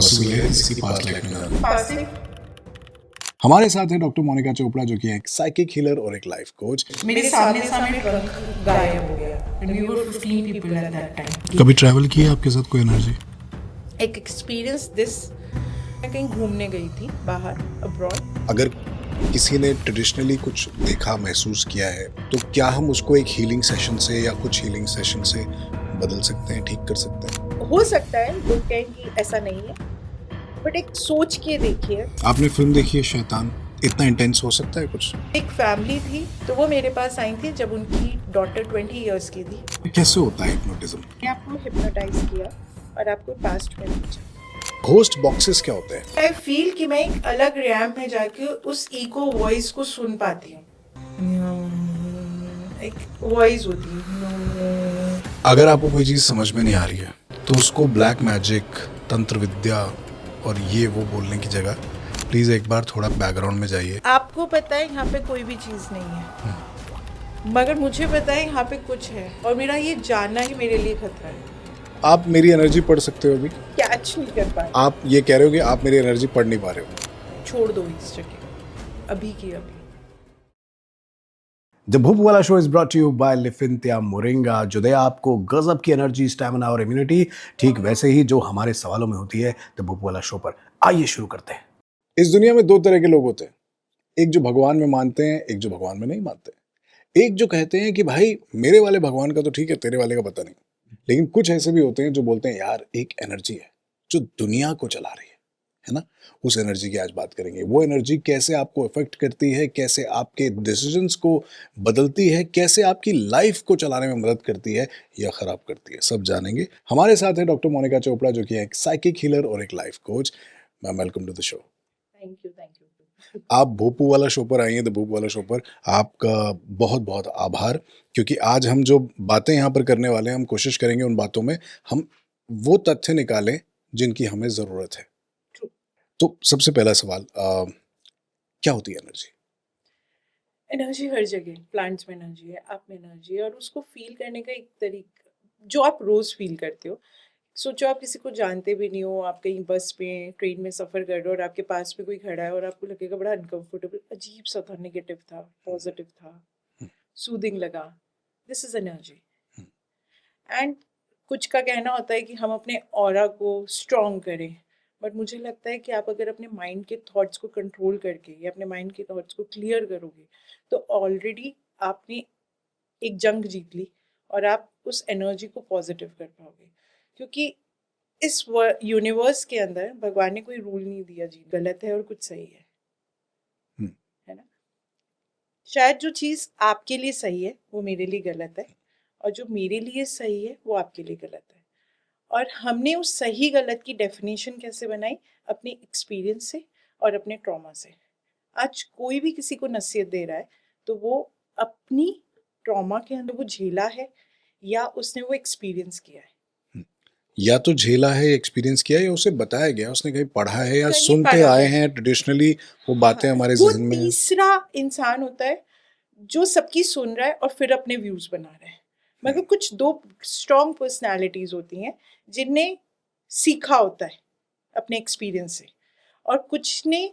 Possible है किसी past life में जाना। पास्टिंग हमारे साथ है डॉक्टर मोनिका चोपड़ा, जो कि है एक साइकिक हीलर और एक लाइफ कोच। मेरे सामने सामने ट्रक गायब हो गया and we were 15 people at that time. कभी ट्रैवल किया आपके साथ कोई एनर्जी? एक एक्सपीरियंस दिस, मैं कहीं घूमने गई थी बाहर अब्रॉड। अगर किसी ने ट्रेडिशनली कुछ देखा, महसूस किया है, तो क्या हम उसको एक हीलिंग सेशन से या कुछ हीलिंग सेशन से बदल सकते हैं, ठीक कर सकते हैं? हो सकता है, लोग कहें कि ऐसा नहीं है, बट एक सोच के देखिए। आपने फिल्म देखी है शैतान? इतना इंटेंस हो सकता है कुछ? एक फैमिली थी, तो वो मेरे पास आई थी जब उनकी डॉटर 20 इयर्स की थी। कैसे होता है हिप्नोटिज्म? मैंने आपको हिप्नोटाइज किया और आपको पास्ट में भेजा। घोस्ट बॉक्सेस क्या होते हैं? आई फील कि मैं एक अलग रैम में जाके उस ईगो वॉइस को सुन पाती हूँ। एक वॉइस होती है। अगर आपको कोई चीज़ समझ में नहीं आ रही है, तो उसको ब्लैक मैजिक, तंत्र विद्या और ये वो बोलने की जगह प्लीज़ एक बार थोड़ा बैकग्राउंड में जाइए। आपको पता है यहाँ पे कोई भी चीज़ नहीं है, मगर मुझे पता है यहाँ पे कुछ है और मेरा ये जानना ही मेरे लिए खतरा है। आप मेरी एनर्जी पढ़ सकते हो अभी? कैच नहीं कर पाए। आप ये कह रहे हो कि आप मेरी एनर्जी पढ़ नहीं पा रहे हो? छोड़ दो इस जगह, अभी की अभी। द भूप वाला show is brought to you by लिफिंथिया मोरिंगा, जो दे आपको गजब की एनर्जी, स्टैमिना और इम्यूनिटी, ठीक वैसे ही जो हमारे सवालों में होती है द भूप वाला शो पर। आइए शुरू करते हैं। इस दुनिया में दो तरह के लोग होते हैं, एक जो भगवान में मानते हैं, एक जो भगवान में नहीं मानते। एक जो कहते हैं कि भाई मेरे वाले भगवान का तो ठीक है, तेरे वाले का पता नहीं। लेकिन कुछ ऐसे भी होते हैं जो बोलते हैं यार एक एनर्जी है जो दुनिया को चला रही है ना? उस एनर्जी की आज बात करेंगे। वो एनर्जी कैसे आपको इफेक्ट करती है, कैसे आपके डिसीजंस को बदलती है, कैसे आपकी लाइफ को चलाने में मदद करती है या खराब करती है, सब जानेंगे। हमारे साथ है डॉक्टर मोनिका चोपड़ा, जो कि है एक साइकिक हीलर और एक life coach. Ma'am, welcome to the show. Thank you. आप भोपू वाला शो पर आई हैं, द भूप वाला शो पर आपका बहुत बहुत आभार, क्योंकि आज हम जो बातें यहाँ पर करने वाले हैं, हम कोशिश करेंगे उन बातों में हम वो तथ्य निकालें जिनकी हमें ज़रूरत है। तो सबसे पहला सवाल, क्या होती है एनर्जी? एनर्जी हर जगह, प्लांट्स में एनर्जी है, आप में एनर्जी है, और उसको फील करने का एक तरीका जो आप रोज़ फील करते हो। सोचो आप किसी को जानते भी नहीं हो, आप कहीं बस में, ट्रेन में सफ़र कर रहे हो और आपके पास में कोई खड़ा है और आपको लगेगा बड़ा अनकंफर्टेबल, अजीब सा था, नेगेटिव था, पॉजिटिव था, सूदिंग लगा। This is energy. एंड कुछ का कहना होता है कि हम अपने ऑरा को स्ट्रॉन्ग करें, बट मुझे लगता है कि आप अगर अपने माइंड के थॉट्स को कंट्रोल करके या अपने माइंड के थॉट्स को क्लियर करोगे, तो ऑलरेडी आपने एक जंग जीत ली और आप उस एनर्जी को पॉजिटिव कर पाओगे। क्योंकि इस यूनिवर्स के अंदर भगवान ने कोई रूल नहीं दिया जी गलत है और कुछ सही है ना? शायद जो चीज़ आपके लिए सही है वो मेरे लिए गलत है, और जो मेरे लिए सही है वो आपके लिए गलत है। और हमने उस सही गलत की डेफिनेशन कैसे बनाई? अपने एक्सपीरियंस से और अपने ट्रॉमा से। आज कोई भी किसी को नसीहत दे रहा है तो वो अपनी ट्रॉमा के अंदर वो झेला है या उसने वो एक्सपीरियंस किया है। या तो झेला है, एक्सपीरियंस किया है, या उसे बताया गया, उसने कहीं पढ़ा है या कहीं सुनते पढ़ा आए है। हैं ट्रेडिशनली, वो बातें हमारे वो जहन में हैं। तीसरा इंसान होता है जो सबकी सुन रहा है और फिर अपने व्यूज बना रहा है। मगर कुछ दो स्ट्रॉन्ग पर्सनालिटीज होती हैं जिनने सीखा होता है अपने एक्सपीरियंस से, और कुछ ने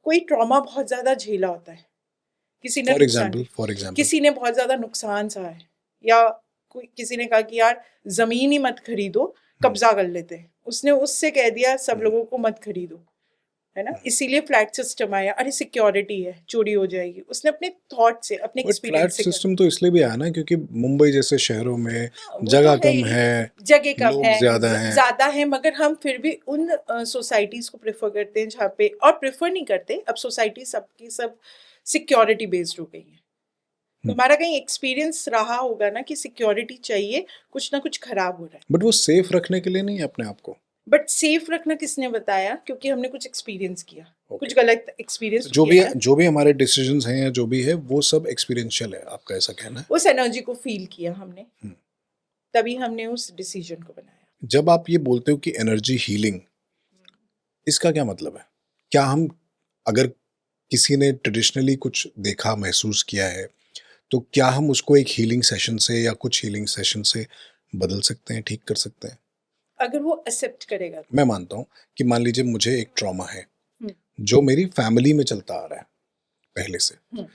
कोई ट्रॉमा बहुत ज्यादा झेला होता है। किसी ने फॉर एग्जाम्पल किसी ने बहुत ज्यादा नुकसान सहा है, या कोई किसी ने कहा कि यार जमीन ही मत खरीदो, कब्जा कर लेते हैं, उसने उससे कह दिया सब लोगों को मत खरीदो, है ना? इसीलिए फ्लैट सिस्टम आया, अरे सिक्योरिटी है, चोरी हो जाएगी। उसने अपने थॉट से, अपने फ्लैट एक्सपीरियंस से सिस्टम तो इसलिए भी आया ना क्योंकि मुंबई जैसे शहरों में वो जगह तो कम है, जगह कम लोग है, ज्यादा हैं। मगर हम फिर भी उन सोसाइटीज को प्रेफर करते हैं जहाँ पे, और प्रेफर नहीं करते, अब सोसाइटी सबकी सब सिक्योरिटी बेस्ड हो गई है। तुम्हारा कहीं एक्सपीरियंस रहा होगा ना कि सिक्योरिटी चाहिए, कुछ ना कुछ खराब हो रहा है। बट वो सेफ रखने के लिए नहीं है अपने आप को। बट सेफ रखना किसने बताया? क्योंकि हमने कुछ एक्सपीरियंस किया, कुछ गलत एक्सपीरियंस जो भी हमारे डिसीजंस हैं या जो भी है वो सब एक्सपीरियंशियल है, आपका ऐसा कहना है? उस एनर्जी को फील किया हमने, तभी हमने उस डिसीजन को बनाया। जब आप ये बोलते हो कि एनर्जी हीलिंग, इसका क्या मतलब है? क्या हम, अगर किसी ने ट्रेडिशनली कुछ देखा, महसूस किया है, तो क्या हम उसको एक हीलिंग सेशन से या कुछ हीलिंग सेशन से बदल सकते हैं, ठीक कर सकते हैं? अगर वो एक्सेप्ट करेगा तो। मैं मानता हूँ कि मान लीजिए मुझे एक ट्रॉमा है हम्म, जो मेरी फैमिली में चलता आ रहा है पहले से। हम्म,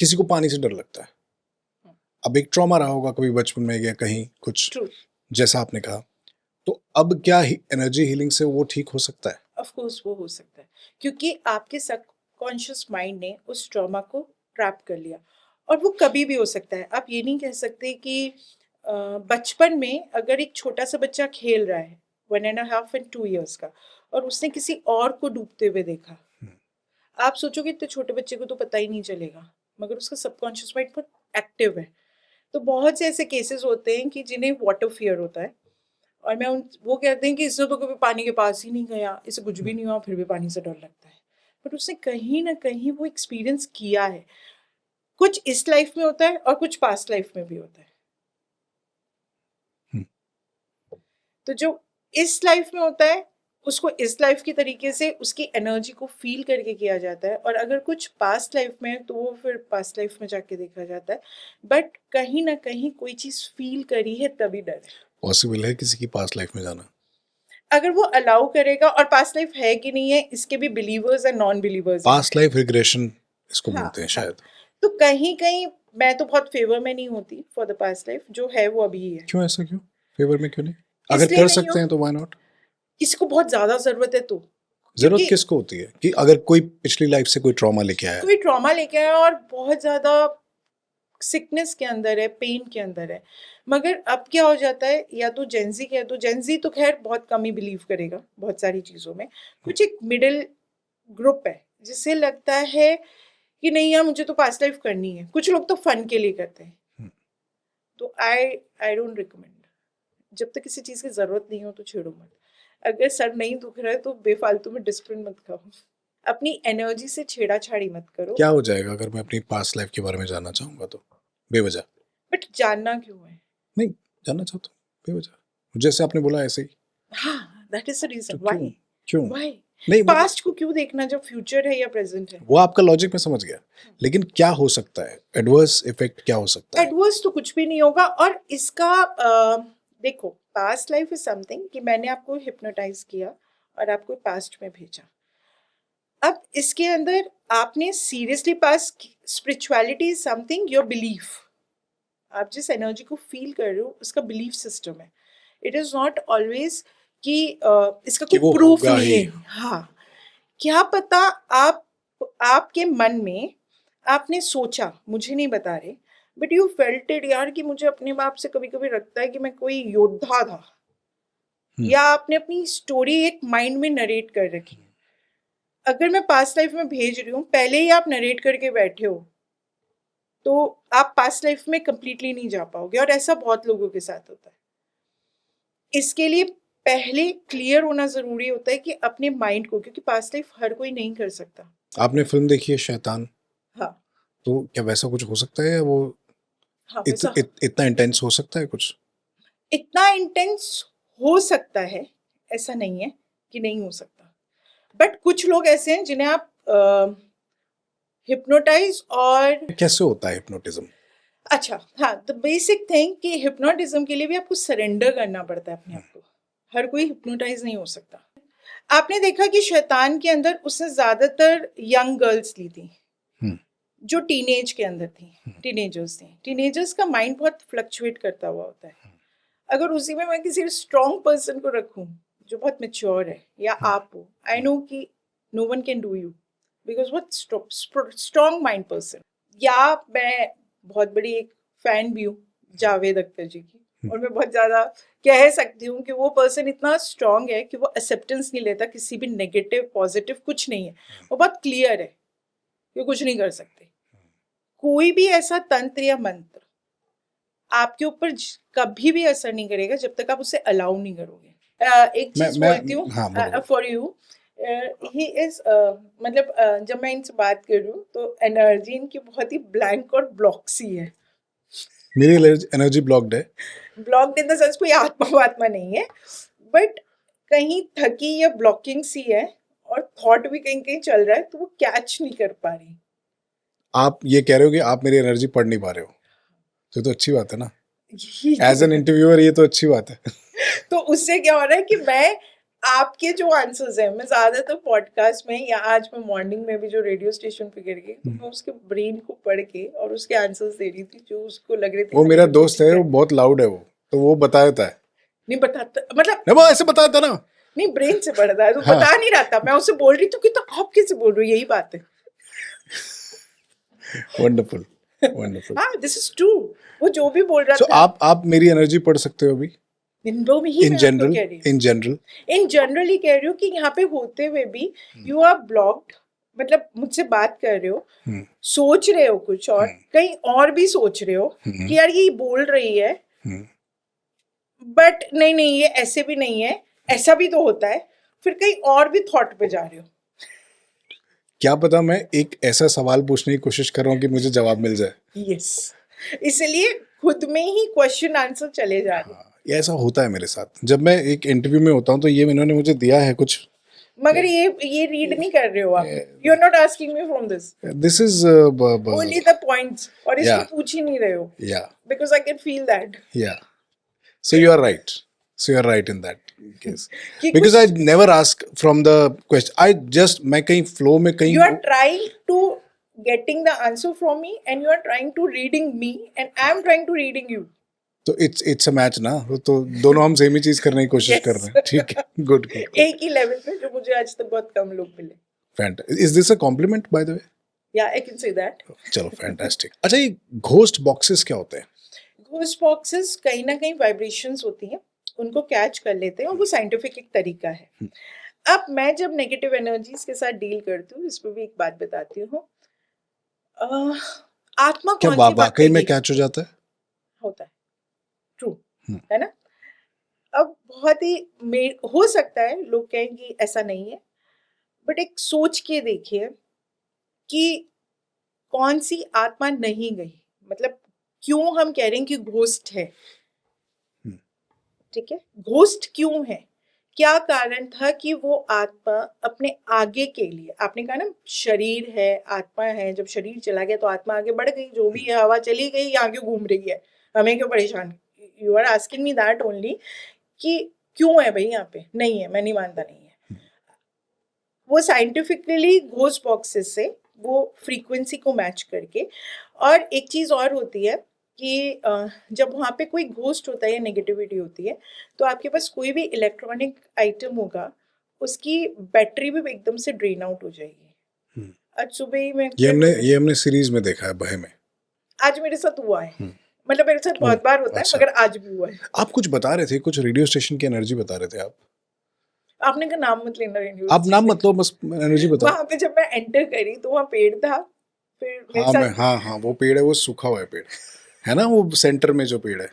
किसी को पानी से डर लगता है, हम्म, अब एक ट्रॉमा रहा होगा कभी बचपन में या कहीं कुछ, ट्रू। जैसा आपने कहा। तो अब क्या एनर्जी हीलिंग से वो ठीक हो सकता है? ऑफ कोर्स वो हो सकता है, क्योंकि आपके सबकॉन्शियस माइंड ने उस ट्रॉमा को ट्रैप कर लिया। और वो कभी भी हो सकता है, आप ये नहीं कह सकते कि बचपन में अगर एक छोटा सा बच्चा खेल रहा है 1.5 and 2 years का, और उसने किसी और को डूबते हुए देखा, आप सोचोगे इतने छोटे बच्चे को तो पता ही नहीं चलेगा, मगर उसका सबकॉन्शियस माइंड बहुत एक्टिव है। तो बहुत से ऐसे केसेस होते हैं कि जिन्हें वाटर फियर होता है, और मैं उन वो कहते हैं कि इसने तो कभी पानी के पास ही नहीं गया, इसे कुछ भी नहीं हुआ, फिर भी पानी से डर लगता है। बट उसने कहीं ना कहीं वो एक्सपीरियंस किया है। कुछ इस लाइफ में होता है और कुछ पास्ट लाइफ में भी होता है। हम्म, तो जो इस लाइफ में होता है उसको इस लाइफ की तरीके से उसकी एनर्जी को फील करके किया जाता है, और अगर कुछ पास्ट लाइफ में है तो वो फिर पास्ट लाइफ में जाके देखा जाता है। बट कहीं ना कहीं कोई चीज़ फील करी है तभी डर है। पॉसिबल है किसी की पास्ट लाइफ में जाना? अगर वो अलाउ करेगा, और पास्ट लाइफ है कि नहीं है इसके भी बिलीवर्स एंड नॉन बिलीवर्स हैं। पास्ट लाइफ रिग्रेशन इसको हाँ, बोलते हैं हाँ। शायद। तो कहीं कहीं मैं तो बहुत फेवर में नहीं होती फॉर द पास्ट लाइफ, जो है वो अभी ही है। क्यों, ऐसा क्यों? फेवर में क्यों नहीं? अगर इसलिए कर नहीं हो, सकते हैं तो व्हाई नॉट? किसी को बहुत ज्यादा जरूरत है तो। जरूरत क्योंकि किसको होती है कि अगर कोई पिछली लाइफ से कोई ट्रॉमा लेके आया है? कोई ट्रॉमा लेके आया और बहुत ज्यादा सिकनेस के अंदर है, पेन के अंदर है। मगर अब क्या हो जाता है, या तो जेंजी क्या, तो जेंजी तो खैर बहुत कम ही बिलीव करेगा बहुत सारी चीज़ों में। कुछ एक मिडिल ग्रुप है जिसे लगता है कि नहीं यार मुझे तो पास्ट लाइफ करनी है। कुछ लोग तो फन के लिए करते हैं। तो आई डोंट रिकमेंड। जब तक किसी चीज़ की ज़रूरत नहीं हो तो छेड़ो मत। अगर सर नहीं दुख रहा है तो बेफालतू में डिस्प्रिन मत खाओ। अपनी एनर्जी से छेड़ा-छाड़ी मत करो। क्या हो जाएगा अगर मैं अपनी पास्ट लाइफ के बारे में जानना चाहूंगा तो? बेवजह? बट जानना क्यों है? नहीं, जानना चाहता हूँ बेवजह, जैसे आपने बोला ऐसे ही। हाँ, दैट इज़ द रीज़न तो क्यों? व्हाई। क्यों? व्हाई? नहीं मतलब पास्ट को क्यों देखना जब फ्यूचर है या प्रेजेंट है? वो आपका लॉजिक में समझ गया, लेकिन क्या हो सकता है एडवर्स इफेक्ट, क्या हो सकता है? एडवर्स तो कुछ भी नहीं होगा। और इसका देखो, पास्ट लाइफ इज समथिंग कि मैंने आपको हिप्नोटाइज किया और आपको पास्ट में भेजा। अब इसके अंदर आपने seriously past, spirituality is something your belief. आप जिस एनर्जी को फील कर रहे हो उसका बिलीफ सिस्टम है। इट इज नॉट ऑलवेज कि इसका कि कोई वो प्रूफ होगा नहीं ही। है। हाँ, क्या पता आप, आपके मन में आपने सोचा, मुझे नहीं बता रहे, बट यू फेल्ट इट यार कि मुझे अपने बाप से कभी कभी लगता है कि मैं कोई योद्धा था। या आपने अपनी स्टोरी एक माइंड में नरेट कर रखी। अगर मैं पास्ट लाइफ में भेज रही हूँ, पहले ही आप नरेट करके बैठे हो, तो आप पास्ट लाइफ में कंप्लीटली नहीं जा पाओगे। और ऐसा बहुत लोगों के साथ होता है। इसके लिए पहले क्लियर होना जरूरी होता है कि अपने माइंड को, क्योंकि पास्ट लाइफ हर कोई नहीं कर सकता। आपने फिल्म देखी है शैतान? हाँ, तो क्या वैसा कुछ हो सकता है, या वो हाँ, वैसा इतना इंटेंस हो सकता है कुछ? इतना इंटेंस हो सकता है, ऐसा नहीं है कि नहीं हो सकता। बट कुछ लोग ऐसे हैं जिन्हें आप हिप्नोटाइज और कैसे होता है हिप्नोटिज्म? अच्छा, हाँ, द बेसिक थिंग कि हिप्नोटिज्म के लिए भी आपको सरेंडर करना पड़ता है अपने आप को। हर कोई हिप्नोटाइज नहीं हो सकता। आपने देखा कि शैतान के अंदर उसने ज्यादातर यंग गर्ल्स ली थी जो टीनेज के अंदर थी, टीनेजर्स थी। टीनेजर्स का माइंड बहुत फ्लक्चुएट करता हुआ होता है। अगर उसी में मैं किसी स्ट्रॉन्ग पर्सन को रखूं जो बहुत मेच्योर है, या आप हो, आई नो कि no one can do you because बहुत स्ट्रॉन्ग माइंड पर्सन। या मैं बहुत बड़ी एक फैन भी हूँ जावेद अख्तर जी की, और मैं बहुत ज़्यादा कह सकती हूँ कि वो पर्सन इतना स्ट्रॉन्ग है कि वो एक्सेप्टेंस नहीं लेता किसी भी नेगेटिव पॉजिटिव, कुछ नहीं है। वो बहुत क्लियर है कि कुछ नहीं कर सकते। कोई भी ऐसा तंत्र या मंत्र आपके ऊपर कभी भी असर नहीं करेगा जब तक आप उसे अलाउ नहीं करोगे। एक चीज बोलती हूँ हाँ बोलो। फॉर यू, ही इज मतलब जब मैं इनसे बात कर रही हूँ तो एनर्जी इनकी बहुत ही ब्लैंक और ब्लॉक सी है। मेरी एनर्जी ब्लॉक्ड है। ब्लॉक्ड इन द सेंस कोई आत्मा वात्मा नहीं है, बट कहीं थकी या ब्लॉकिंग सी है, और थॉट भी कहीं कहीं चल रहा है तो वो कैच नहीं कर पा रही। आप ये कह रहे हो कि आप मेरी एनर्जी पढ़ नहीं पा रहे हो, तो अच्छी बात है ना। यही एज एन इंटरव्यूअर ये तो अच्छी बात है। तो उससे क्या हो रहा है कि मैं आपके जो आंसर्स हैं, मैं ज्यादातर पॉडकास्ट में या आज मैं मॉर्निंग में भी जो रेडियो स्टेशन पे कर गई, तो मैं उसके ब्रेन को पढ़ के और उसके आंसर्स दे रही थी जो उसको लग रहे थे वो हाँ मेरा ये बिल्कुल दोस्त ठीक है, है। वो बहुत लाउड है, वो तो वो बताता है, नहीं बताता मतलब, नहीं वो ऐसे बताता ना। नहीं ब्रेन से पढ़ता है, तो हाँ, बता नहीं रहा था, मैं उससे बोल रही थी कि तो आप कैसे बोल रही हो, यही बात है। Wonderful, wonderful. हाँ दिस इज ट्रू, वो जो भी बोल रहा सो था। आप मेरी एनर्जी पढ़ सकते हो अभी, वो ही इन मैं आपको जनरल, कह रही हूँ, इन जनरल। इन जनरली कह रही हूँ कि यहाँ पे होते हुए भी यू आर ब्लॉक्ड, मतलब मुझसे बात कर रहे हो, सोच रहे हो कुछ और, कहीं और भी सोच रहे हो कि यार ये बोल रही है, बट नहीं नहीं ये ऐसे भी नहीं है, ऐसा भी तो होता है, फिर कहीं और भी थॉट पे जा रहे हो। क्या पता मैं एक ऐसा सवाल पूछने की कोशिश कर रहा हूँ कि मुझे जवाब मिल जाए। यस, इसलिए खुद में ही क्वेश्चन आंसर चले जा रहे हैं। ये ऐसा होता है मेरे साथ, जब मैं एक इंटरव्यू में होता हूँ तो ये इन्होंने मुझे दिया है कुछ, मगर ये रीड नहीं कर रहे हो आप, you are not asking me from this, this is only the points, और या इसमें पूछ ही नहीं रहे हो, yeah because I can feel that yeah so you are right, so you're right in that case, कि because I कुछ never ask from the question, I just मैं कहीं flow में कहीं you are trying to getting the answer from me and you are trying to reading me and I am trying to reading you. तो it's a match ना, तो दोनों हम same ही चीज करने की कोशिश कर रहे हैं, Yes. ठीक है, गुड गुड गुड, एक ही लेवल पे, जो मुझे आज तक बहुत कम लोग मिले. Fantastic. Is this a compliment by the way? Yeah, I can say that. चलो फैंटास्टिक। अच्छा, ये घोस्ट बॉक्सेस क्या होते हैं? घोस्ट बॉक्सेस कहीं ना कहीं वाइब्रेशंस होती हैं, उनको कैच कर लेते हैं और वो साइंटिफिक एक तरीका है। अब मैं जब नेगेटिव एनर्जीज के साथ डील करती हूँ, इस पे भी एक बात बताती हूँ। अह, आत्मा क्या कौन सी बात वाकई में कहेगी? कैच हो जाता है? होता है, ट्रू, हम्म, है ना? अब बहुत ही हो सकता है लोग कहें कि ऐसा नहीं है, बट एक सोच के देखिए कि कौन सी आत्मा नहीं गई, मतलब क्यों हम कह रहे हैं कि घोस्ट है, ठीक है, घोस्ट क्यों है, क्या कारण था कि वो आत्मा अपने आगे के लिए, आपने कहा ना शरीर है आत्मा है, जब शरीर चला गया तो आत्मा आगे बढ़ गई, जो भी है हवा चली गई, आगे घूम रही है, हमें क्यों परेशान, you are asking me that only कि क्यों है भाई यहाँ पे, नहीं है, मैं नहीं मानता नहीं है। वो साइंटिफिकली घोस्ट बॉक्सेस से वो फ्रीक्वेंसी को मैच करके, और एक चीज़ और होती है कि जब वहाँ पे कोई घोस्ट होता है या नेगेटिविटी होती है, तो आपके पास कोई भी इलेक्ट्रॉनिक आइटम होगा, उसकी बैटरी भी एकदम से ड्रेन आउट हो जाएगी। आज सुबह ही मैं ये हमने सीरीज में देखा है, भय में। आज मेरे साथ हुआ है, मतलब मेरे साथ बहुत बार होता है, अच्छा, मगर आज भी हुआ है। आप कुछ बता रहे थे, कुछ रेडियो स्टेशन की एनर्जी बता रहे थे आप। आपने का नाम मत लेना रेडियो आप नाम स्टेशन। मत लो, बस एनर्जी बताओ। वहां पे जब मैं एंटर करी तो वहाँ पेड़ था, फिर मेरे हाँ मैं, साथ हाँ हाँ, वो पेड़ है, वो सूखा हुआ है पेड़, है ना, वो सेंटर में जो पेड़ है।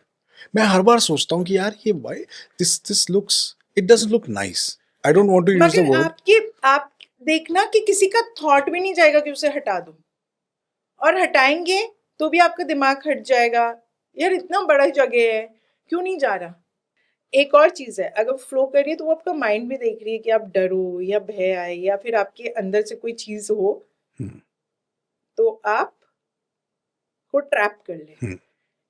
मैं हर बार सोचता हूँ कि यार ये why this looks, it doesn't look nice, I don't want to use the मगर वर्ड। आप देखना कि किसी का थॉट भी नहीं जाएगा कि उसे हटा दो, और हटाएंगे तो भी आपका दिमाग हट जाएगा, यार इतना बड़ा जगह है क्यों नहीं जा रहा। एक और चीज है, अगर फ्लो कर रही है तो वो आपका माइंड भी देख रही है कि आप डरो या भय आए या फिर आपके अंदर से कोई चीज हो, तो आप को ट्रैप कर ले,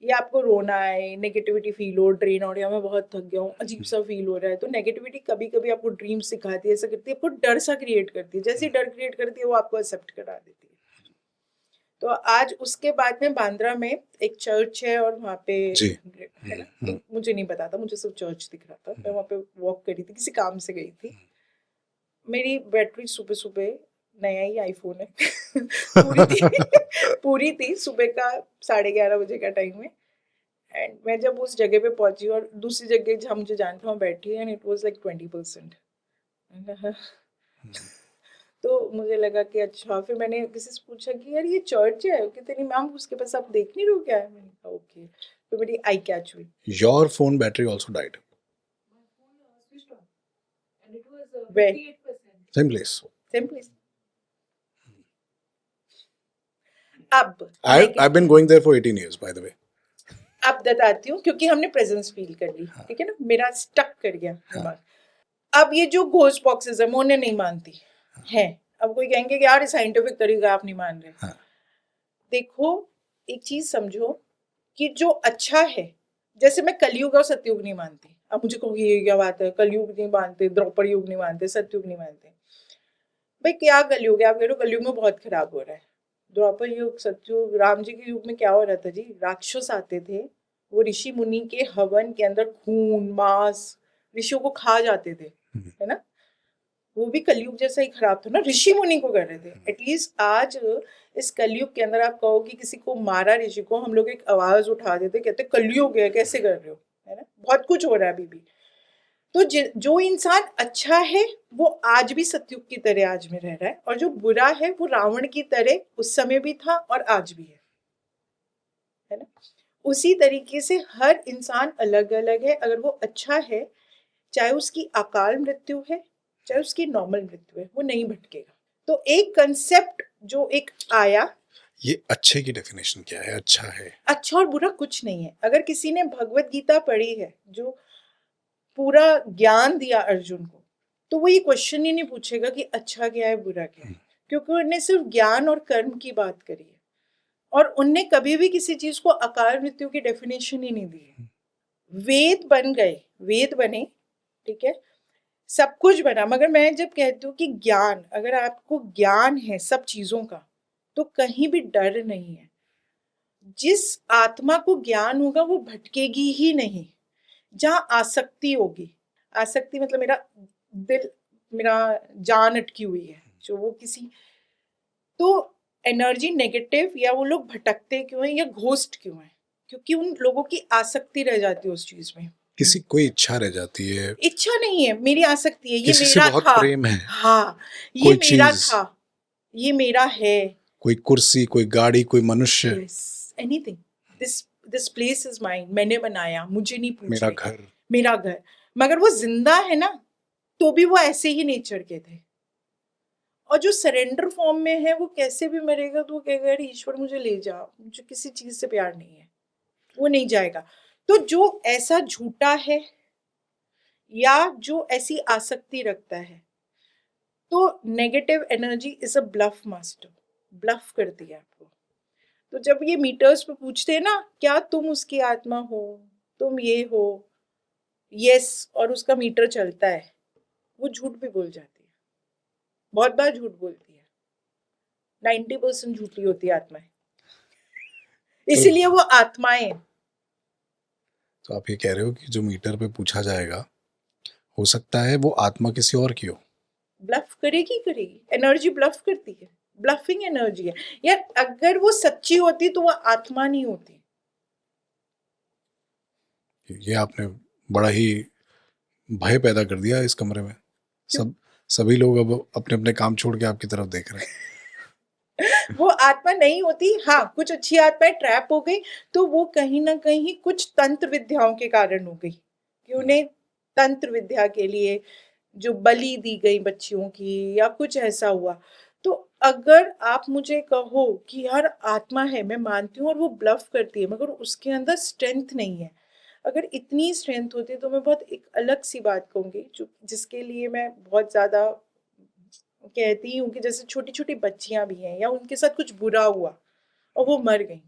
या आपको रोना है, नेगेटिविटी फील हो, ड्रेन आउट, या मैं बहुत थक गया हूँ, अजीब सा फील हो रहा है, तो नेगेटिविटी कभी कभी आपको ड्रीम सिखाती है, ऐसा करती है, आपको डर सा क्रिएट करती है, जैसे ही डर क्रिएट करती है वो आपको एक्सेप्ट करा देती है। तो आज उसके बाद में बांद्रा में एक चर्च है और वहाँ पे जी, है ना, तो मुझे नहीं पता था, मुझे सिर्फ चर्च दिख रहा था, मैं वहाँ पे वॉक करी थी, किसी काम से गई थी। मेरी बैटरी सुबह सुबह, नया ही आईफोन है पूरी थी पूरी थी, सुबह का 11:30 बजे का टाइम है, एंड मैं जब उस जगह पे पहुंची और दूसरी जगह जहाँ मुझे जाना था वहाँ बैठी, एंड इट वाज लाइक 20%। तो मुझे लगा कि अच्छा, फिर मैंने किसी से पूछा कि यार ये चर्च है, कहते नहीं मैम उसके पास आप देख नहीं रहे हो क्या है, मैंने कहा ओके, फिर मेरी आई कैच हुई। Your phone battery also died, Where? Same place. Same place. अब I've been going there for 18 years, by the way. अब बताती हूँ, क्योंकि हमने प्रेजेंस फील कर ली, ठीक है ना, मेरा स्टक कर गया दिमाग। अब ये जो घोस्ट बॉक्सेस है, मैं उन्हें नहीं मानती है। अब कोई कहेंगे कि यार साइंटिफिक तरीका आप नहीं मान रहे। देखो, एक चीज समझो कि जो अच्छा है जैसे मैं कलयुग और सतयुग नहीं मानती। अब मुझे कहोगे ये क्या बात है, कलयुग नहीं मानते, द्रौपद युग नहीं मानते, सतयुग नहीं मानते। भाई क्या कलयुग है, आप कह रहे हो कलयुग में बहुत खराब हो रहा है। द्वापर युग, सतयुग, राम जी के युग में क्या हो रहा था जी? राक्षस आते थे, वो ऋषि मुनि के हवन के अंदर खून मांस ऋषियों को खा जाते थे, है ना? वो भी कलयुग जैसा ही खराब था ना, ऋषि मुनि को कर रहे थे। एटलीस्ट आज इस कलयुग के अंदर आप कहो कि किसी को मारा ऋषि को, हम लोग एक आवाज उठा देते, कहते कलयुग है कैसे कर रहे हो, है ना? बहुत कुछ हो रहा है अभी भी। तो जो इंसान अच्छा है वो आज भी सतयुग की तरह आज में रह रहा है, और जो बुरा है वो रावण की तरह उस समय भी था और आज भी है ना? उसी तरीके से हर इंसान अलग अलग है। अगर वो अच्छा है, चाहे उसकी अकाल मृत्यु है चाहे उसकी नॉर्मल मृत्यु है, वो नहीं भटकेगा। तो एक कंसेप्ट जो एक आया, ये अच्छे की डेफिनेशन क्या है? अच्छा है, अच्छा और बुरा कुछ नहीं है। अगर किसी ने भगवत गीता पढ़ी है, जो पूरा ज्ञान दिया अर्जुन को, तो वो ये क्वेश्चन ही नहीं पूछेगा कि अच्छा क्या है बुरा क्या है, क्योंकि उन्होंने सिर्फ ज्ञान और कर्म की बात करी है। और उनने कभी भी किसी चीज को अकाल मृत्यु की डेफिनेशन ही नहीं दी है। वेद बन गए, वेद बने, ठीक है, सब कुछ बना, मगर मैं जब कहती हूँ कि ज्ञान, अगर आपको ज्ञान है सब चीजों का, तो कहीं भी डर नहीं है। जिस आत्मा को ज्ञान होगा वो भटकेगी ही नहीं। जहां आसक्ति होगी, आसक्ति मतलब मेरा दिल, मेरा जान अटकी हुई है, जो वो किसी, तो एनर्जी नेगेटिव, या वो लोग भटकते क्यों हैं या घोस्ट क्यों हैं? क्योंकि उन लोगों की आसक्ति रह जाती है उस चीज में। किसी कोई इच्छा रह जाती है, इच्छा नहीं है, मेरी आसक्ति है, ये किसी से मेरा बहुत था। प्रेम है, हाँ, ये कोई मेरा चीज, था, ये मेरा है। कोई कुर्सी, कोई गाड़ी, कोई मनुष्य, yes, anything. This this place is mine, मैंने बनाया, मुझे नहीं मेरा पूछे, घर। मेरा घर। मगर वो जिंदा है ना, तो भी वो ऐसे ही नेचर के थे। और जो सरेंडर फॉर्म में है वो कैसे भी मरेगा तो वो कहेगा अरे ईश्वर मुझे ले जा, मुझे किसी चीज से प्यार नहीं है, वो नहीं जाएगा। तो जो ऐसा झूठा है या जो ऐसी आसक्ति रखता है, तो negative energy is a bluff master, bluff करती है आपको। तो जब ये मीटर्स पे पूछते हैं ना, क्या तुम उसकी आत्मा हो, तुम ये हो, यस, और उसका मीटर चलता है, वो झूठ भी बोल जाती है, बहुत बार झूठ बोलती है। 90% झूठी होती है आत्माएं, तो इसीलिए वो आत्माएं। तो आप ये कह रहे हो कि जो मीटर पे पूछा जाएगा, हो सकता है वो आत्मा किसी और की हो। ब्लफ करेगी, करेगी, एनर्जी ब्लफ करती है, ब्लफिंग एनर्जी है यार। अगर वो सच्ची होती तो वो आत्मा नहीं होती। ये आपने बड़ा ही भय पैदा कर दिया इस कमरे में। सब सभी लोग अब अपने अपने काम छोड़ के आपकी तरफ देख रहे हैं। वो आत्मा नहीं होती। हाँ, कुछ अच्छी आत्माएं ट्रैप हो गई, तो वो कहीं ना कहीं कुछ तंत्र विद्याओं के कारण हो गई, कि उन्हें तंत्र विद्या के लिए जो बलि दी गई बच्चियों की, या कुछ ऐसा हुआ। तो अगर आप मुझे कहो कि यार आत्मा है, मैं मानती हूँ और वो ब्लफ करती है, मगर उसके अंदर स्ट्रेंथ नहीं है। अगर इतनी स्ट्रेंथ होती तो मैं बहुत एक अलग सी बात कहूंगी, जो जिसके लिए मैं बहुत ज्यादा कहती हूँ कि जैसे छोटी छोटी बच्चियां भी हैं, या उनके साथ कुछ बुरा हुआ और वो मर गई,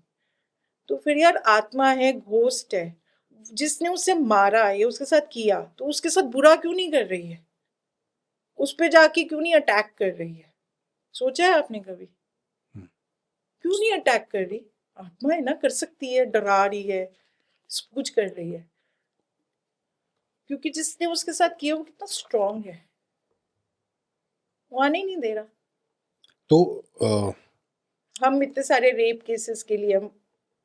तो फिर यार आत्मा है, घोस्ट है, जिसने उसे मारा है, उसके साथ किया, तो उसके साथ बुरा क्यों नहीं कर रही है? उस पे जाके क्यों नहीं अटैक कर रही है? सोचा है आपने कभी? क्यों नहीं अटैक कर रही? आत्मा है ना, कर सकती है, डरा रही है, सब कुछ कर रही है, क्योंकि जिसने उसके साथ किया वो कितना स्ट्रांग है, वो आने ही नहीं दे रहा। तो हम इतने सारे रेप केसेस के लिए हम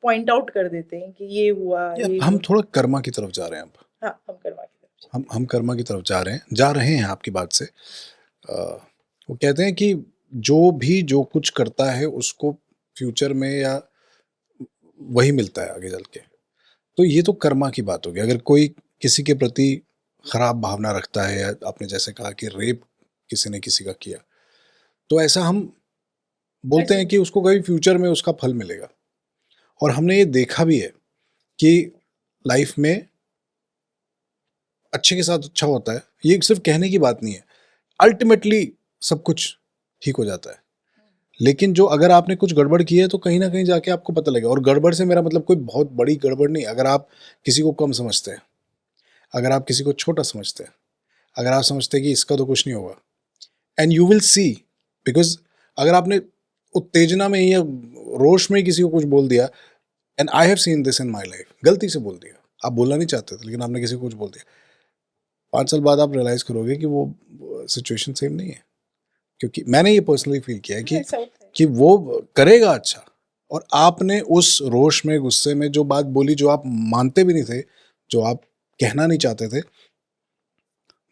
पॉइंट आउट कर देते हैं कि ये हुआ, ये हम हुआ। थोड़ा कर्मा की तरफ जा रहे हैं अब। हाँ, हम करवा के देते हम कर्मा की तरफ जा रहे हैं आपकी बात से। वो कहते हैं कि जो भी जो कुछ करता है उसको फ्यूचर में या वही मिलता है आगे चल के। तो ये तो कर्मा की बात होगी। अगर कोई किसी के प्रति खराब भावना रखता है, या आपने जैसे कहा कि रेप किसी ने किसी का किया, तो ऐसा हम बोलते हैं ऐसे कि उसको कभी फ्यूचर में उसका फल मिलेगा। और हमने ये देखा भी है कि लाइफ में अच्छे के साथ अच्छा होता है। ये सिर्फ कहने की बात नहीं है, अल्टीमेटली सब कुछ ठीक हो जाता है। लेकिन जो अगर आपने कुछ गड़बड़ की है तो कहीं ना कहीं जाके आपको पता लगेगा। और गड़बड़ से मेरा मतलब कोई बहुत बड़ी गड़बड़ नहीं। अगर आप किसी को कम समझते हैं, अगर आप किसी को छोटा समझते हैं, अगर आप समझते हैं कि इसका तो कुछ नहीं होगा, and you will see, because अगर आपने उत्तेजना में या रोश में किसी को कुछ बोल दिया, and I have seen this in my life, गलती से बोल दिया, आप बोलना नहीं चाहते थे लेकिन आपने किसी को कुछ बोल दिया, 5 साल बाद आप रियलाइज करोगे कि वो सिचुएशन सेम नहीं है। क्योंकि मैंने ये पर्सनली फील किया है ऐसा होता है। कि वो करेगा अच्छा, और आपने उस रोष में, गुस्से में जो बात बोली, जो आप मानते भी नहीं थे, जो आप कहना नहीं चाहते थे,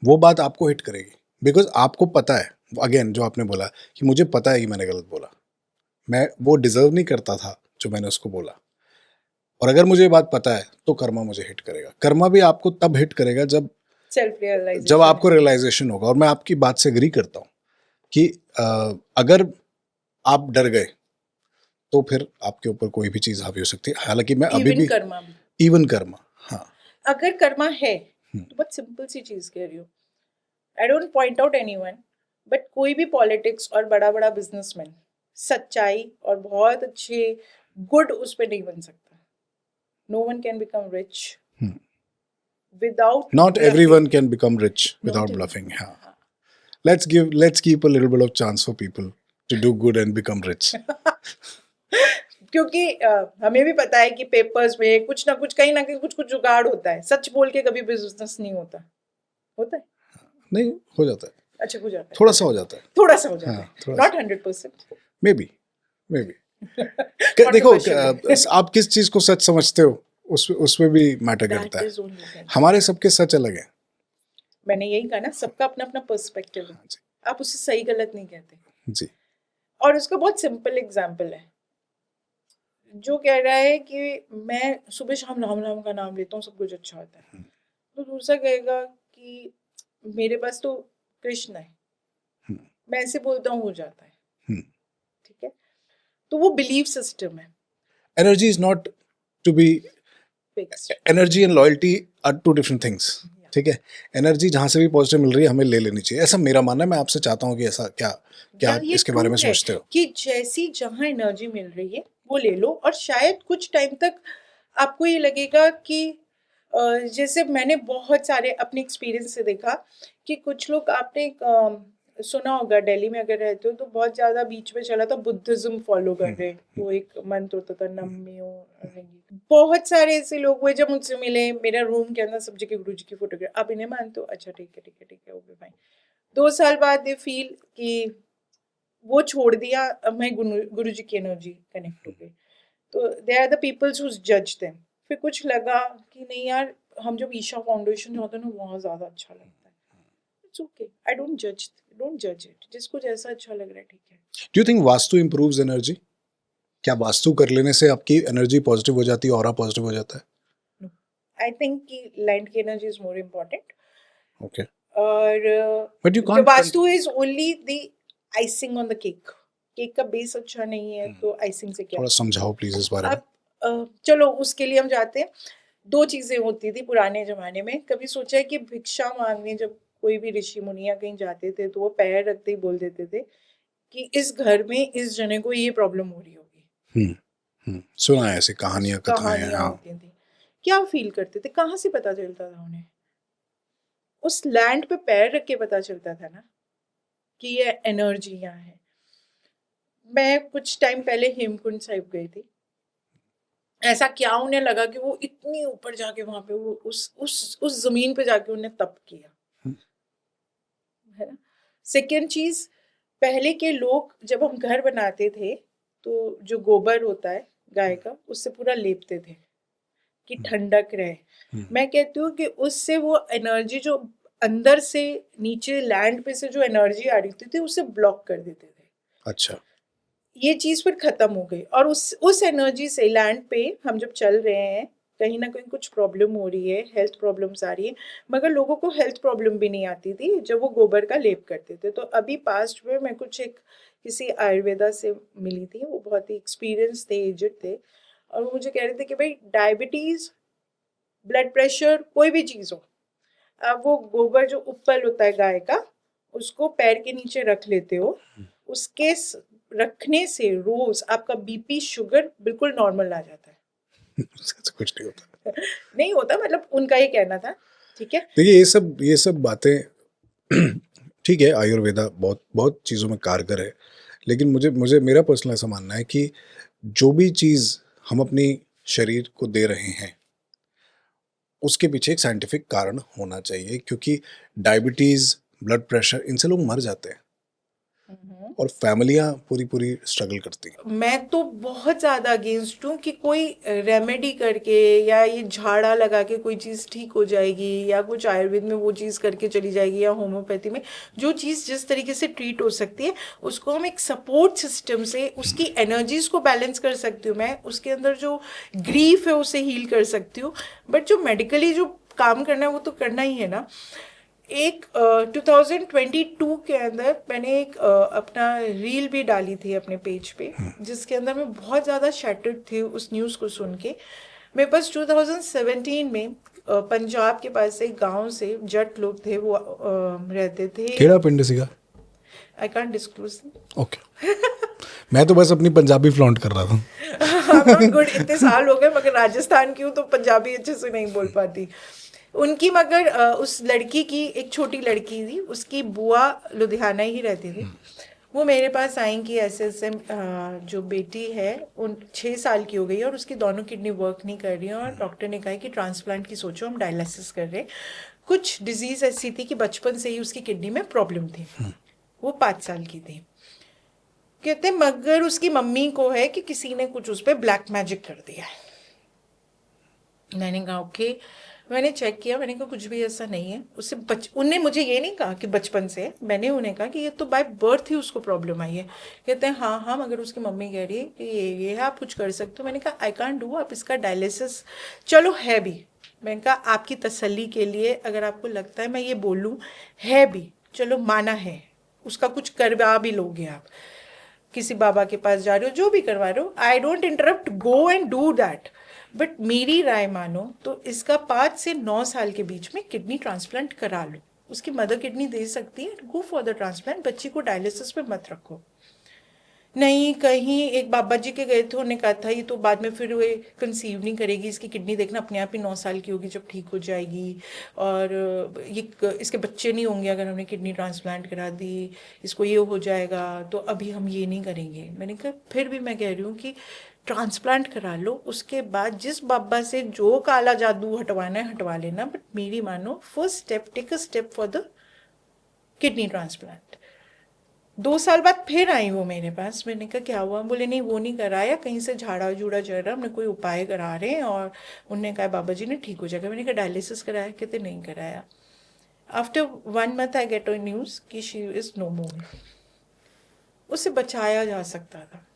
वो बात आपको हिट करेगी। बिकॉज आपको पता है, अगेन जो आपने बोला कि मुझे पता है कि मैंने गलत बोला, मैं वो डिजर्व नहीं करता था जो मैंने उसको बोला, और अगर मुझे ये बात पता है तो कर्मा मुझे हिट करेगा। कर्मा भी आपको तब हिट करेगा जब सेल्फ रियलाइजेशन, जब आपको रियलाइजेशन होगा। और मैं आपकी बात से एग्री करता हूँ कि अगर आप डर गए तो फिर आपके ऊपर कोई भी चीज हावी हो सकती है। हालांकि मैं अभी भी कर्मा भी, इवन कर्मा, हाँ, अगर कर्मा है तो बहुत सिंपल सी चीज कह रही हूँ। I don't point out anyone, but कोई भी पॉलिटिक्स और बड़ा बड़ा बिजनेसमैन सच्चाई और बहुत अच्छे गुड उस पर नहीं बन सकता। No one can become rich without, not everyone can become rich without everyone. Bluffing. हाँ, let's keep a little bit of chance for people to do good and become rich. क्योंकि हमें भी पता है कि पेपर्स में कुछ ना कुछ, कहीं ना कहीं कुछ कुछ जुगाड़ होता है। सच बोल के कभी बिजनेस नहीं होता। होता है? नहीं, हो जाता है, अच्छा, हो जाता है, थोड़ा सा हो जाता है, थोड़ा सा हो जाता हाँ, है, थोड़ा नॉट 100%। मे बी देखो आप किस चीज को सच समझते हो उसमें भी मैटर करता है। हमारे सबके सच अलग है। मैंने यही कहा ना, सबका अपना अपना पर्सपेक्टिव है। हाँ जी, आप उसे सही गलत नहीं कहते। जी, और उसका बहुत सिंपल एग्जाम्पल है, जो कह रहा है कि मैं सुबह शाम राम राम का नाम लेता हूँ, सब कुछ अच्छा होता है, तो दूसरा कहेगा कि मेरे पास तो कृष्ण है, मैं ऐसे बोलता हूँ हो जाता है। ठीक है, तो वो बिलीफ सिस्टम है। Energy is not to be, fixed. Energy and loyalty are two different things. ठीक है, एनर्जी जहां से भी पॉजिटिव मिल रही है हमें ले लेनी चाहिए, ऐसा मेरा मानना है। मैं आपसे चाहता हूँ कि ऐसा क्या क्या आप ये इसके बारे में true है सोचते हो? कि जैसी जहां एनर्जी मिल रही है वो ले लो, और शायद कुछ टाइम तक आपको ये लगेगा कि जैसे मैंने बहुत सारे अपने एक्सपीरियंस से देखा कि कुछ लोग, आपने सुना होगा दिल्ली में अगर रहते हो तो बहुत ज्यादा बीच में चला था बुद्धिज्म फॉलो कर रहे, वो एक मंत्र होता था नम्यो रंगी। बहुत सारे ऐसे लोग हुए जब मुझसे मिले, मेरा रूम के अंदर सब जगह गुरु जी की फोटोग्राफ, आप इन्हें मानते हो? अच्छा ठीक है, ठीक है, ठीक है, ओके फाइन। 2 साल बाद दे फील कि वो छोड़ दिया, अब मैं गुरु जी की एनर्जी कनेक्ट हो गई। तो they are the peoples who जज देम। फिर कुछ लगा कि नहीं यार, हम जब ईशा फाउंडेशन होते हैं ना, वहाँ ज़्यादा अच्छा लगता है। इट्स ओके, आई डोंट जज इट, जिसको जैसा अच्छा लग रहा है ठीक है। Do you think vastu improves energy? क्या वास्तु कर लेने से आपकी एनर्जी पॉजिटिव हो जाती है, ऑरा पॉजिटिव हो जाता है? नो, आई थिंक कि लैंड की energy is more important. Okay, और बट यू जो can't, vastu is only the icing on the cake. Cake का बेस अच्छा नहीं है तो आइसिंग से क्या? थोड़ा समझाओ प्लीज इस बारे में। अब चलो उसके लिए हम जाते हैं। 2 चीजें होती थी पुराने जमाने में। कभी सोचा है कि भिक्षा मांगने जब कोई भी ऋषि मुनिया कहीं जाते थे तो वो पैर रखते ही बोल देते थे कि इस घर में इस जने को ये प्रॉब्लम हो रही होगी। सुना है ऐसी कहानियां, कथाएं, कहानियां हाँ। होती थी। क्या फील करते थे? कहाँ से पता चलता था उन्हें? उस लैंड पे पैर रख के पता चलता था ना कि ये एनर्जी यहाँ है। मैं कुछ टाइम पहले हेमकुंड साहिब गई थी। ऐसा क्या उन्हें लगा कि वो इतनी ऊपर जाके वहां पे वो उस जमीन पे जाके उन्हें तप किया, है ना। सेकेंड चीज, पहले के लोग जब हम घर बनाते थे तो जो गोबर होता है गाय का, उससे पूरा लेपते थे कि ठंडक रहे। मैं कहती हूँ कि उससे वो एनर्जी जो अंदर से नीचे लैंड पे से जो एनर्जी आ रही थी उसे ब्लॉक कर देते थे। अच्छा, ये चीज फिर खत्म हो गई, और उस एनर्जी से लैंड पे हम जब चल रहे हैं, कहीं ना कहीं कुछ प्रॉब्लम हो रही है, हेल्थ प्रॉब्लम्स आ रही है। मगर लोगों को हेल्थ प्रॉब्लम भी नहीं आती थी जब वो गोबर का लेप करते थे। तो अभी पास्ट में मैं कुछ एक किसी आयुर्वेदा से मिली थी, वो बहुत ही एक्सपीरियंस थे, एजेड थे, और वो मुझे कह रहे थे कि भाई डायबिटीज, ब्लड प्रेशर, कोई भी चीज़ हो, आप वो गोबर जो उपल होता है गाय का, उसको पैर के नीचे रख लेते हो, उसके रखने से रोज आपका बीपी शुगर बिल्कुल नॉर्मल आ जाता है। ऐसा कुछ नहीं होता। नहीं होता, मतलब उनका ये कहना था, ठीक है। देखिए ये सब बातें ठीक है, आयुर्वेदा बहुत बहुत चीज़ों में कारगर है, लेकिन मुझे मुझे मेरा पर्सनल ऐसा मानना है कि जो भी चीज़ हम अपनी शरीर को दे रहे हैं, उसके पीछे एक साइंटिफिक कारण होना चाहिए, क्योंकि डायबिटीज़, ब्लड प्रेशर, इनसे लोग मर जाते हैं और फैमिलियाँ पूरी-पूरी स्ट्रगल करती हैं। मैं तो बहुत ज़्यादा अगेंस्ट हूँ कि कोई रेमेडी करके या ये झाड़ा लगा के कोई चीज़ ठीक हो जाएगी, या कुछ आयुर्वेद में वो चीज़ करके चली जाएगी, या होम्योपैथी में जो चीज़ जिस तरीके से ट्रीट हो सकती है उसको हम एक सपोर्ट सिस्टम से उसकी एनर्जीज को बैलेंस कर सकती हूँ, मैं उसके अंदर जो ग्रीफ है उसे हील कर सकती हूँ। बट जो मेडिकली जो काम करना है वो तो करना ही है ना। एक 2022 के अंदर मैंने एक अपना रील भी डाली थी अपने पेज पे, जिसके अंदर मैं बहुत ज़्यादा शैटर्ड थी उस न्यूज़ को सुन के। मेरे पास 2017 में पंजाब के पास एक गांव से जट लोग थे, वो रहते थे। केड़ा पिंड सीगा? I can't disclose. ओके। मैं तो बस अपनी पंजाबी फ्लॉन्ट कर रहा था। आई एम नॉट गुड, इतने साल हो गए, मगर राजस्थान की हूँ तो पंजाबी अच्छे से नहीं बोल पाती उनकी। मगर उस लड़की की, एक छोटी लड़की थी, उसकी बुआ लुधियाना ही रहती थी। वो मेरे पास आई कि ऐसे ऐसे जो बेटी है उन 6 साल की हो गई है और उसकी दोनों किडनी वर्क नहीं कर रही है, और डॉक्टर ने कहा है कि ट्रांसप्लांट की सोचो, हम डायलिसिस कर रहे हैं। कुछ डिजीज़ ऐसी थी कि बचपन से ही उसकी किडनी में प्रॉब्लम थी। वो 5 साल की थी। कहते मगर उसकी मम्मी को है कि किसी ने कुछ उस पर ब्लैक मैजिक कर दिया है। मैंने कहा ओके। मैंने चेक किया, मैंने कहा कुछ भी ऐसा नहीं है। उससे उनने मुझे ये नहीं कहा कि बचपन से है, मैंने उन्हें कहा कि ये तो बाय बर्थ ही उसको प्रॉब्लम आई है। कहते हैं हाँ हाँ, मगर उसकी मम्मी कह रही है कि ये है, आप कुछ कर सकते हो। मैंने कहा आई कांट डू, आप इसका डायलिसिस चलो है भी। मैंने कहा आपकी तसल्ली के लिए अगर आपको लगता है मैं ये बोलूँ है भी, चलो माना है, उसका कुछ करवा भी लोगे आप, किसी बाबा के पास जा रहे हो, जो भी करवा रहे हो, I don't interrupt, go and do that. But मेरी राय मानो तो इसका 5 से 9 साल के बीच में किडनी ट्रांसप्लांट करा लो। उसकी मदर किडनी दे सकती है, गो फॉर द ट्रांसप्लांट। बच्ची को डायलिसिस पे मत रखो। नहीं, कहीं एक बाबा जी के गए थे, उन्होंने कहा था ये तो बाद में फिर वे कंसीव नहीं करेगी, इसकी किडनी देखना अपने आप ही 9 साल की होगी जब ठीक हो जाएगी, और ये इसके बच्चे नहीं होंगे अगर हमने किडनी ट्रांसप्लांट करा दी, इसको ये हो जाएगा, तो अभी हम ये नहीं करेंगे। मैंने कहा फिर भी मैं कह रही हूँ कि ट्रांसप्लांट करा लो, उसके बाद जिस बाबा से जो काला जादू हटवाना है हटवा लेना, बट मेरी मानो first step, take a step for the kidney transplant. 2 साल बाद फिर आई वो मेरे पास। मैंने कहा क्या हुआ? बोले नहीं वो नहीं कराया, कहीं से झाड़ा जूड़ा चढ़ रहा, हमने कोई उपाय करा रहे हैं, और उनने कहा बाबा जी ने ठीक हो जाएगा। मैंने कहा डायलिसिस कराया? कहते नहीं कराया। After 1 month I get a news कि शी इज़ नो मोर। उसे बचाया जा सकता था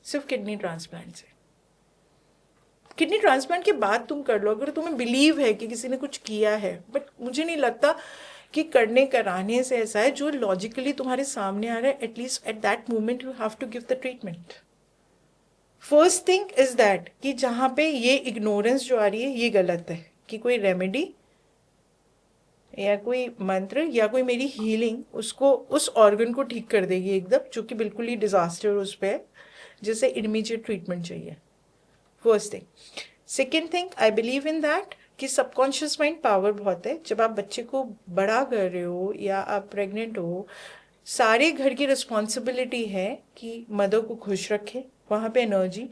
सिर्फ किडनी ट्रांसप्लांट से। किडनी ट्रांसप्लांट के बाद तुम कर लो अगर तुम्हें बिलीव है कि किसी ने कुछ किया है, बट मुझे नहीं लगता कि करने कराने से ऐसा है। जो लॉजिकली तुम्हारे सामने आ रहा है, at least at that moment you have to give the treatment. First thing is that कि जहाँ पे ये इग्नोरेंस जो आ रही है ये गलत है, कि कोई रेमेडी या कोई मंत्र या कोई मेरी हीलिंग उसको, उस ऑर्गन को ठीक कर देगी एकदम, जो कि बिल्कुल ही डिजास्टर उस पर है, जिसे इमीडिएट ट्रीटमेंट चाहिए। First thing. Second thing, I believe in that कि सबकॉन्शियस माइंड पावर बहुत है। जब आप बच्चे को बड़ा कर रहे हो या आप प्रेग्नेंट हो, सारे घर की रिस्पॉन्सिबिलिटी है कि मदर को खुश रखे, वहाँ पे एनर्जी।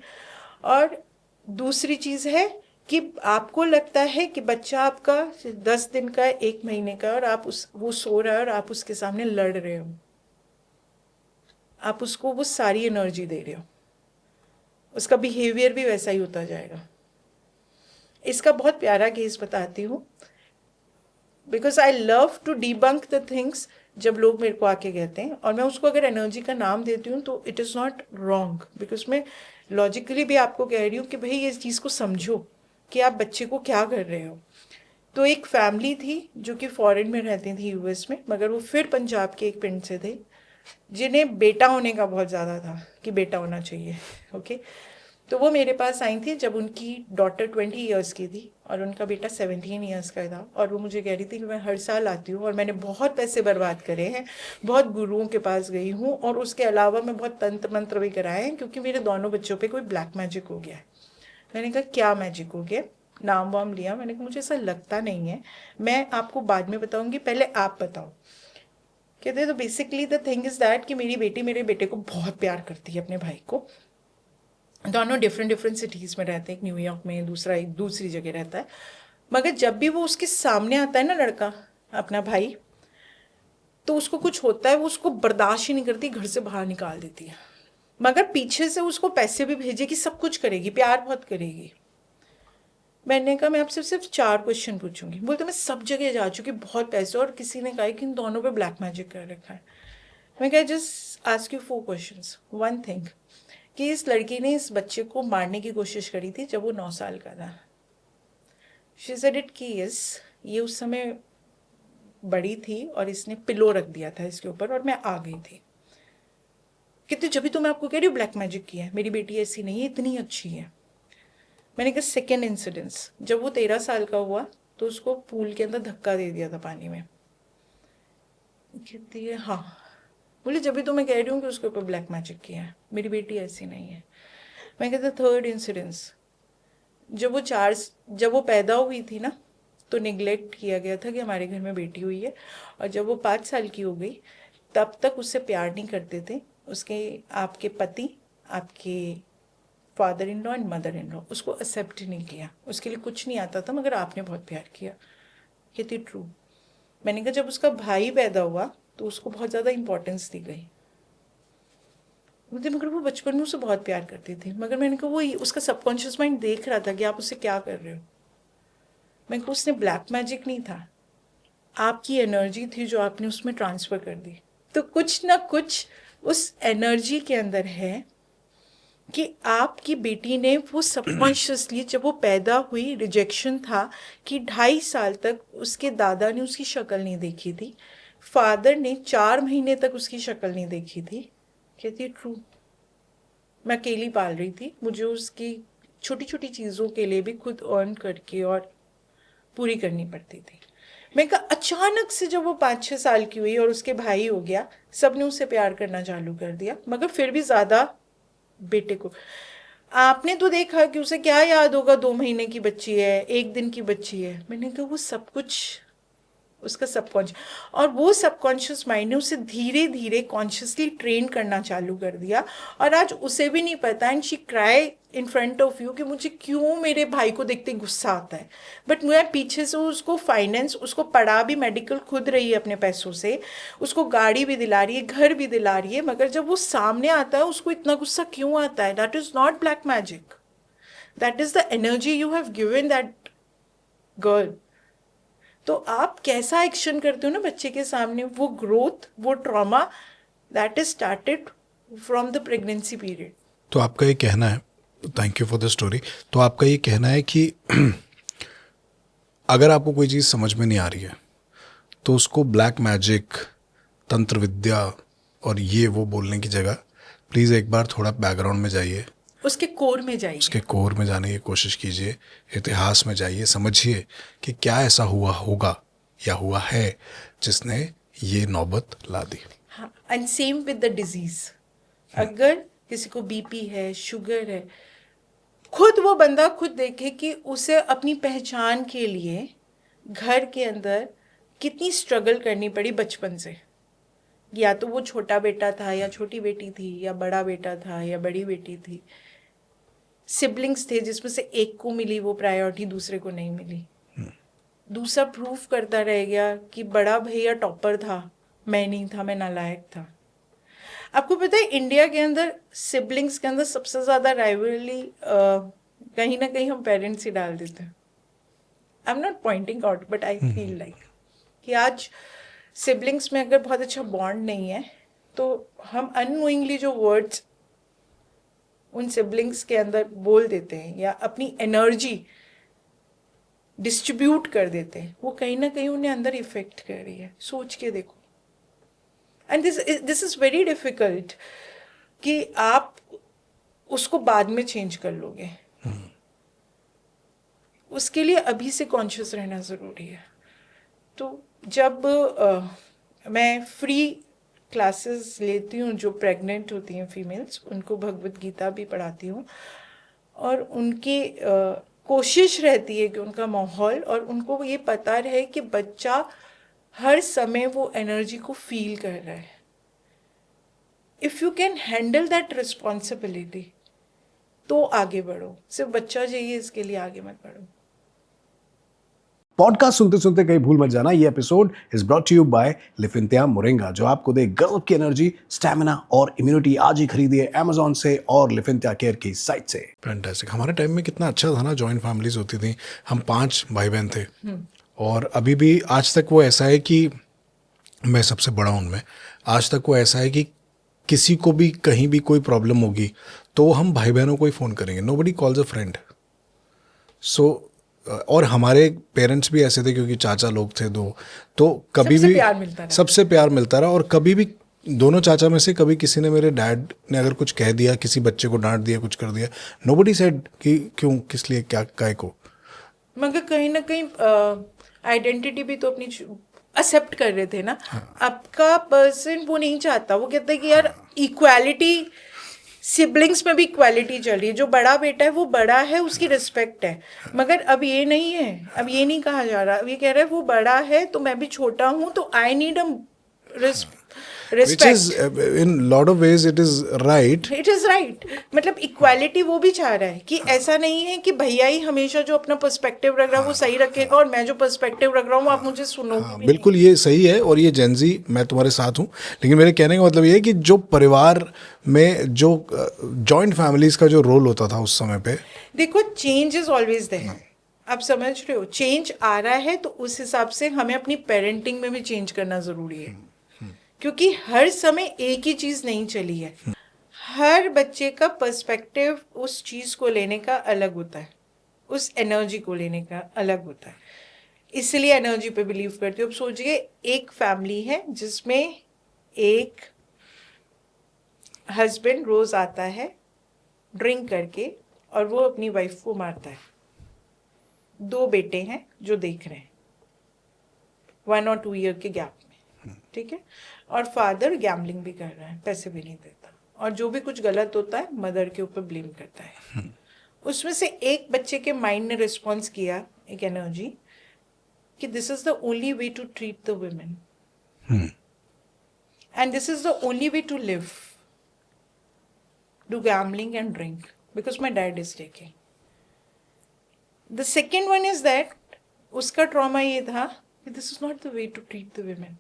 और दूसरी चीज़ है कि आपको लगता है कि बच्चा आपका 10 दिन का, 1 महीने का, और आप वो सो रहा है और आप उसके सामने लड़ रहे हो, आप उसको वो सारी एनर्जी दे रहे हो, उसका बिहेवियर भी वैसा ही होता जाएगा। इसका बहुत प्यारा केस बताती हूँ, because I love to debunk the things. जब लोग मेरे को आके कहते हैं और मैं उसको अगर एनर्जी का नाम देती हूँ तो it is not wrong, because मैं लॉजिकली भी आपको कह रही हूँ कि भाई इस चीज़ को समझो कि आप बच्चे को क्या कर रहे हो। तो एक फैमिली थी जो कि फॉरेन में रहती थी, यूएस में, मगर वो फिर पंजाब के एक पिंड से थे, जिन्हें बेटा होने का बहुत ज़्यादा था कि बेटा होना चाहिए। ओके। तो वो मेरे पास आई थी जब उनकी डॉटर 20 ईयर्स की थी और उनका बेटा 17 ईयर्स का था, और वो मुझे कह रही थी कि मैं हर साल आती हूँ और मैंने बहुत पैसे बर्बाद करे हैं, बहुत गुरुओं के पास गई हूँ, और उसके अलावा मैं बहुत तंत्र मंत्र भी कराए हैं क्योंकि मेरे दोनों बच्चों पे कोई ब्लैक मैजिक हो गया है। मैंने कहा क्या मैजिक हो गया? नाम वाम लिया। मैंने कहा मुझे ऐसा लगता नहीं है, मैं आपको बाद में बताऊंगी, पहले आप बताओ। कहते तो basically the thing is that कि मेरी बेटी मेरे बेटे को बहुत प्यार करती है, अपने भाई को। दोनों डिफरेंट डिफरेंट सिटीज़ में रहते हैं, एक न्यूयॉर्क में, दूसरा एक दूसरी जगह रहता है। मगर जब भी वो उसके सामने आता है ना लड़का, अपना भाई, तो उसको कुछ होता है, वो उसको बर्दाश्त ही नहीं करती, घर से बाहर निकाल देती है। मगर पीछे से उसको पैसे भी भेजेगी, सब कुछ करेगी, प्यार बहुत करेगी। मैंने कहा मैं आपसे सिर्फ 4 क्वेश्चन पूछूंगी। बोलते मैं सब जगह जा चुकी, बहुत पैसे, और किसी ने कहा कि इन दोनों पे ब्लैक मैजिक कर रखा है। मैं कहा just ask you 4 questions. One thing, कि इस लड़की ने इस बच्चे को मारने की कोशिश करी थी जब वो 9 साल का था। शी सेड इट कि यस, ये उस समय बड़ी थी और इसने पिलो रख दिया था इसके ऊपर और मैं आ गई थी। कहते जब भी तो मैं आपको कह रही हूँ ब्लैक मैजिक किया है, मेरी बेटी ऐसी नहीं है, इतनी अच्छी है। मैंने कहा सेकेंड इंसिडेंस, जब वो 13 साल का हुआ तो उसको पूल के अंदर धक्का दे दिया था पानी में। कहती है हाँ। बोले जब भी तो मैं कह रही हूँ कि उसके ऊपर ब्लैक मैजिक किया है, मेरी बेटी ऐसी नहीं है। मैं कहता थर्ड इंसिडेंस, जब वो पैदा हुई थी ना, तो निगलेक्ट किया गया था कि हमारे घर में बेटी हुई है, और जब वो 5 साल की हो गई तब तक उससे प्यार नहीं करते थे उसके आपके पति, आपके father in law and mother in law. उसको एक्सेप्ट नहीं किया, उसके लिए कुछ नहीं आता था, मगर आपने बहुत प्यार किया। कहती ट्रू। मैंने कहा जब उसका भाई पैदा हुआ तो उसको बहुत ज़्यादा इंपॉर्टेंस दी गई। मुझे मगर वो बचपन में उसे बहुत प्यार करती थी, मगर मैंने कहा वो उसका सबकॉन्शियस माइंड देख रहा था कि आप उससे क्या कर रहे हो। मैं कहा उसने ब्लैक मैजिक नहीं था, आपकी एनर्जी थी जो आपने उसमें ट्रांसफ़र कर दी। तो कुछ ना कुछ उस एनर्जी के अंदर है कि आपकी बेटी ने वो सबकॉन्शियसली, जब वो पैदा हुई, रिजेक्शन था कि 2.5 साल तक उसके दादा ने उसकी शक्ल नहीं देखी थी, फादर ने 4 महीने तक उसकी शक्ल नहीं देखी थी। कहती ट्रू, मैं अकेली पाल रही थी, मुझे उसकी छोटी छोटी चीज़ों के लिए भी खुद अर्न करके और पूरी करनी पड़ती थी। मैं कहा अचानक से जब वो 5-6 साल की हुई और उसके भाई हो गया, सब ने उससे प्यार करना चालू कर दिया, मगर फिर भी ज़्यादा बेटे को। आपने तो देखा कि उसे क्या याद होगा, 2 महीने की बच्ची है, 1 दिन की बच्ची है। मैंने कहा वो सब कुछ उसका सबकॉन्शियस, और वो सबकॉन्शियस माइंड ने उसे धीरे धीरे कॉन्शियसली ट्रेन करना चालू कर दिया, और आज उसे भी नहीं पता, and she cry in front of you कि मुझे क्यों मेरे भाई को देखते गुस्सा आता है। बट मैं पीछे से उसको फाइनेंस, उसको पढ़ा भी, मेडिकल खुद रही है अपने पैसों से, उसको गाड़ी भी दिला रही है, घर भी दिला रही है, मगर जब वो सामने आता है उसको इतना गुस्सा क्यों आता है? That is not black magic, that is the energy you have given that girl. तो आप कैसा एक्शन करते हो ना बच्चे के सामने, वो ग्रोथ, वो trauma, that is started from the pregnancy period. तो आपका ये कहना है, thank you for the story, तो आपका ये कहना है कि अगर आपको कोई चीज़ समझ में नहीं आ रही है तो उसको ब्लैक मैजिक, तंत्र विद्या और ये वो बोलने की जगह प्लीज़ एक बार थोड़ा बैकग्राउंड में जाइए, उसके कोर में जाइए, उसके कोर में जाने की कोशिश कीजिए, इतिहास में जाइए, समझिए कि क्या ऐसा हुआ होगा या हुआ है जिसने ये नौबत ला दी। हाँ, and same with the disease. अगर किसी को बीपी है, शुगर है, खुद वो बंदा खुद देखे कि उसे अपनी पहचान के लिए घर के अंदर कितनी स्ट्रगल करनी पड़ी बचपन से। या तो वो छोटा बेटा था या छोटी बेटी थी, या बड़ा बेटा था या बड़ी बेटी थी, सिबलिंग्स थे जिसमें से एक को मिली वो प्रायोरिटी, दूसरे को नहीं मिली। दूसरा प्रूफ करता रह गया कि बड़ा भैया टॉपर था, मैं नहीं था, मैं नालायक था। आपको पता है इंडिया के अंदर सिबलिंग्स के अंदर सबसे ज़्यादा राइवलरी कहीं ना कहीं हम पेरेंट्स ही डाल देते हैं। I am not pointing out, but I feel like कि आज सिबलिंग्स में अगर बहुत अच्छा बॉन्ड नहीं है तो हम अननोइंगली जो वर्ड्स उन सिबलिंग्स के अंदर बोल देते हैं या अपनी एनर्जी डिस्ट्रीब्यूट कर देते हैं, वो कहीं ना कहीं उन्हें अंदर इफेक्ट कर रही है। सोच के देखो। And this is very difficult कि आप उसको बाद में चेंज कर लोगे। उसके लिए अभी से कॉन्शियस रहना ज़रूरी है। तो जब मैं फ्री क्लासेस लेती हूँ जो प्रेग्नेंट होती हैं फीमेल्स, उनको भगवत गीता भी पढ़ाती हूँ, और उनकी कोशिश रहती है कि उनका माहौल और उनको ये पता रहे कि बच्चा हर समय वो एनर्जी को फील कर रहा है। If you can handle that responsibility तो आगे बढ़ो, सिर्फ बच्चा चाहिए इसके लिए आगे मत बढ़ो। पॉडकास्ट सुनते सुनते कहीं भूल मत जाना, ये episode is brought to you by लिफिंथिया मोरिंगा, जो आपको दे गजब की एनर्जी, स्टैमिना और इम्यूनिटी। आज ही खरीदिए अमेजोन से और लिफिंथिया केयर की साइट से। फैंटास्टिक। हमारे टाइम में कितना अच्छा था ना, जॉइंट फैमिलीज होती थी, हम 5 भाई बहन थे, और अभी भी आज तक वो ऐसा है कि मैं सबसे बड़ा हूँ उनमें। आज तक वो ऐसा है कि किसी को भी कहीं भी कोई प्रॉब्लम होगी तो हम भाई बहनों को ही फ़ोन करेंगे, नोबडी कॉल्स अ फ्रेंड। सो और हमारे पेरेंट्स भी ऐसे थे क्योंकि चाचा लोग थे दो, तो कभी सबसे भी प्यार मिलता रहा। सबसे प्यार मिलता रहा। और कभी भी दोनों चाचा में से कभी किसी ने, मेरे डैड ने अगर कुछ कह दिया, किसी बच्चे को डांट दिया, कुछ कर दिया, नोबडी सेड कि क्यों, किस लिए, क्या, काय को। मगर कहीं ना कहीं आइडेंटिटी भी तो अपनी एक्सेप्ट कर रहे थे ना। आपका पर्सन वो नहीं चाहता, वो कहता है कि यार इक्वालिटी, सिबलिंग्स में भी इक्वालिटी चल रही है, जो बड़ा बेटा है वो बड़ा है, उसकी रिस्पेक्ट है। मगर अब ये नहीं है, अब ये नहीं कहा जा रहा, अब ये कह रहा है वो बड़ा है तो मैं भी छोटा हूँ, तो I need a Which is in lot of ways it is right. It is right. मतलब इक्वालिटी वो भी चाह रहा है कि ऐसा नहीं है कि भैया ही हमेशा जो अपना पर्सपेक्टिव रख रहा है वो सही रखेगा और मैं जो पर्सपेक्टिव रख रहा हूँ आप मुझे सुनोगे भी बिल्कुल ये सही है, और ये जेंजी, मैं तुम्हारे साथ हूँ। लेकिन मेरे कहने का मतलब ये है कि जो परिवार में जो जॉइंट फैमिलीज का जो रोल होता था उस समय पे, नहीं। देखो, चेंज इज ऑलवेज देयर, आप समझ रहे हो, चेंज आ रहा है तो उस हिसाब से हमें अपनी पेरेंटिंग में भी चेंज करना ज़रूरी है, क्योंकि हर समय एक ही चीज़ नहीं चली है। हर बच्चे का पर्सपेक्टिव उस चीज़ को लेने का अलग होता है, उस एनर्जी को लेने का अलग होता है, इसलिए एनर्जी पे बिलीव करती हूँ। अब सोचिए, एक फैमिली है जिसमें एक हस्बैंड रोज आता है ड्रिंक करके और वो अपनी वाइफ को मारता है। 2 बेटे हैं जो देख रहे हैं 1 और 2 ईयर के गैप में, ठीक है, और फादर गैम्बलिंग भी कर रहा है, पैसे भी नहीं देता, और जो भी कुछ गलत होता है मदर के ऊपर ब्लेम करता है। उसमें से एक बच्चे के माइंड ने रिस्पॉन्स किया, एक एनर्जी, कि this is the only way to treat the women and this is the only way to live, do gambling and drink because my dad is taking. The second one is that उसका trauma ये था कि this is not the way to treat the women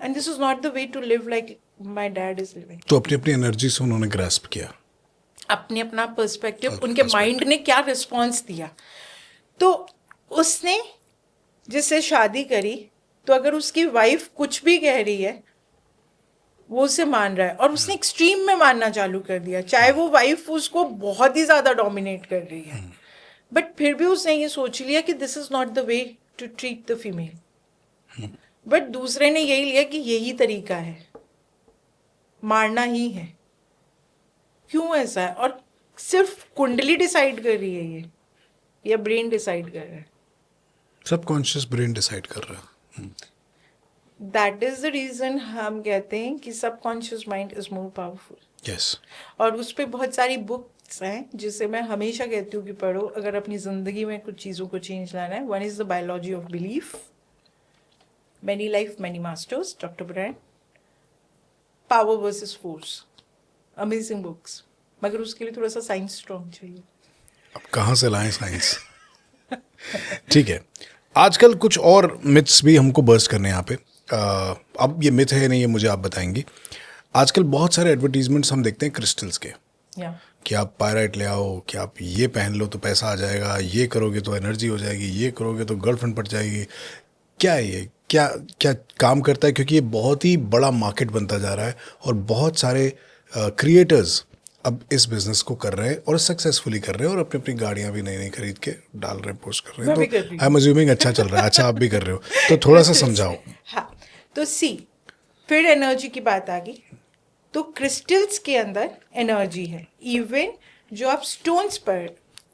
and this is not the way to live like my dad is living. तो अपनी अपनी energy से उन्होंने grasp किया, अपने अपना पर्सपेक्टिव, उनके माइंड ने क्या रिस्पॉन्स दिया। तो उसने जिससे शादी करी, तो अगर उसकी वाइफ कुछ भी कह रही है वो उसे मान रहा है, और उसने एक्सट्रीम में मानना चालू कर दिया, चाहे वो वाइफ उसको बहुत ही ज़्यादा डोमिनेट कर रही है, बट फिर भी उसने ये सोच लिया कि this is not the way to treat the female. But दूसरे ने यही लिया कि यही तरीका है, मारना ही है। क्यों ऐसा है? और सिर्फ कुंडली डिसाइड कर रही है ये, या ब्रेन डिसाइड कर रहा है? सबकॉन्शियस ब्रेन डिसाइड कर रहा है। दैट इज द रीजन हम कहते हैं कि subconscious mind is more powerful. Yes. और उस पर बहुत सारी बुक्स हैं जिसे मैं हमेशा कहती हूँ कि पढ़ो अगर अपनी ज़िंदगी में कुछ चीज़ों को चेंज लाना है। One is the biology of belief, many life many masters, doctor Brian, power versus force, amazing books, मगर उसके लिए थोड़ा सा साइंस स्ट्रॉन्ग चाहिए। अब कहाँ से लाएं साइंस? ठीक है, आजकल कुछ और मिथ्स भी हमको बर्स्ट करने हैं यहाँ पे। अब ये मिथ है नहीं, ये मुझे आप बताएंगी। आजकल बहुत सारे एडवर्टीजमेंट्स हम देखते हैं क्रिस्टल्स के, कि आप पायराइट ले आओ, कि आप ये पहन लो तो पैसा आ जाएगा, ये करोगे तो एनर्जी हो जाएगी, ये करोगे तो गर्लफ्रेंड पट जाएगी। क्या है ये, क्या क्या काम करता है? क्योंकि ये बहुत ही बड़ा मार्केट बनता जा रहा है और बहुत सारे क्रिएटर्स अब इस बिजनेस को कर रहे हैं और सक्सेसफुली कर रहे हैं, और अपनी अपनी गाड़ियां भी नई नई खरीद के डाल रहे हैं, पोस्ट कर रहे हैं। तो आई एम अज्यूमिंग अच्छा चल रहा है। अच्छा, आप भी कर रहे हो तो थोड़ा सा समझाओ। हाँ, तो सी, फिर एनर्जी की बात आ गई। तो क्रिस्टल्स के अंदर एनर्जी है। इवन जो आप स्टोन्स पर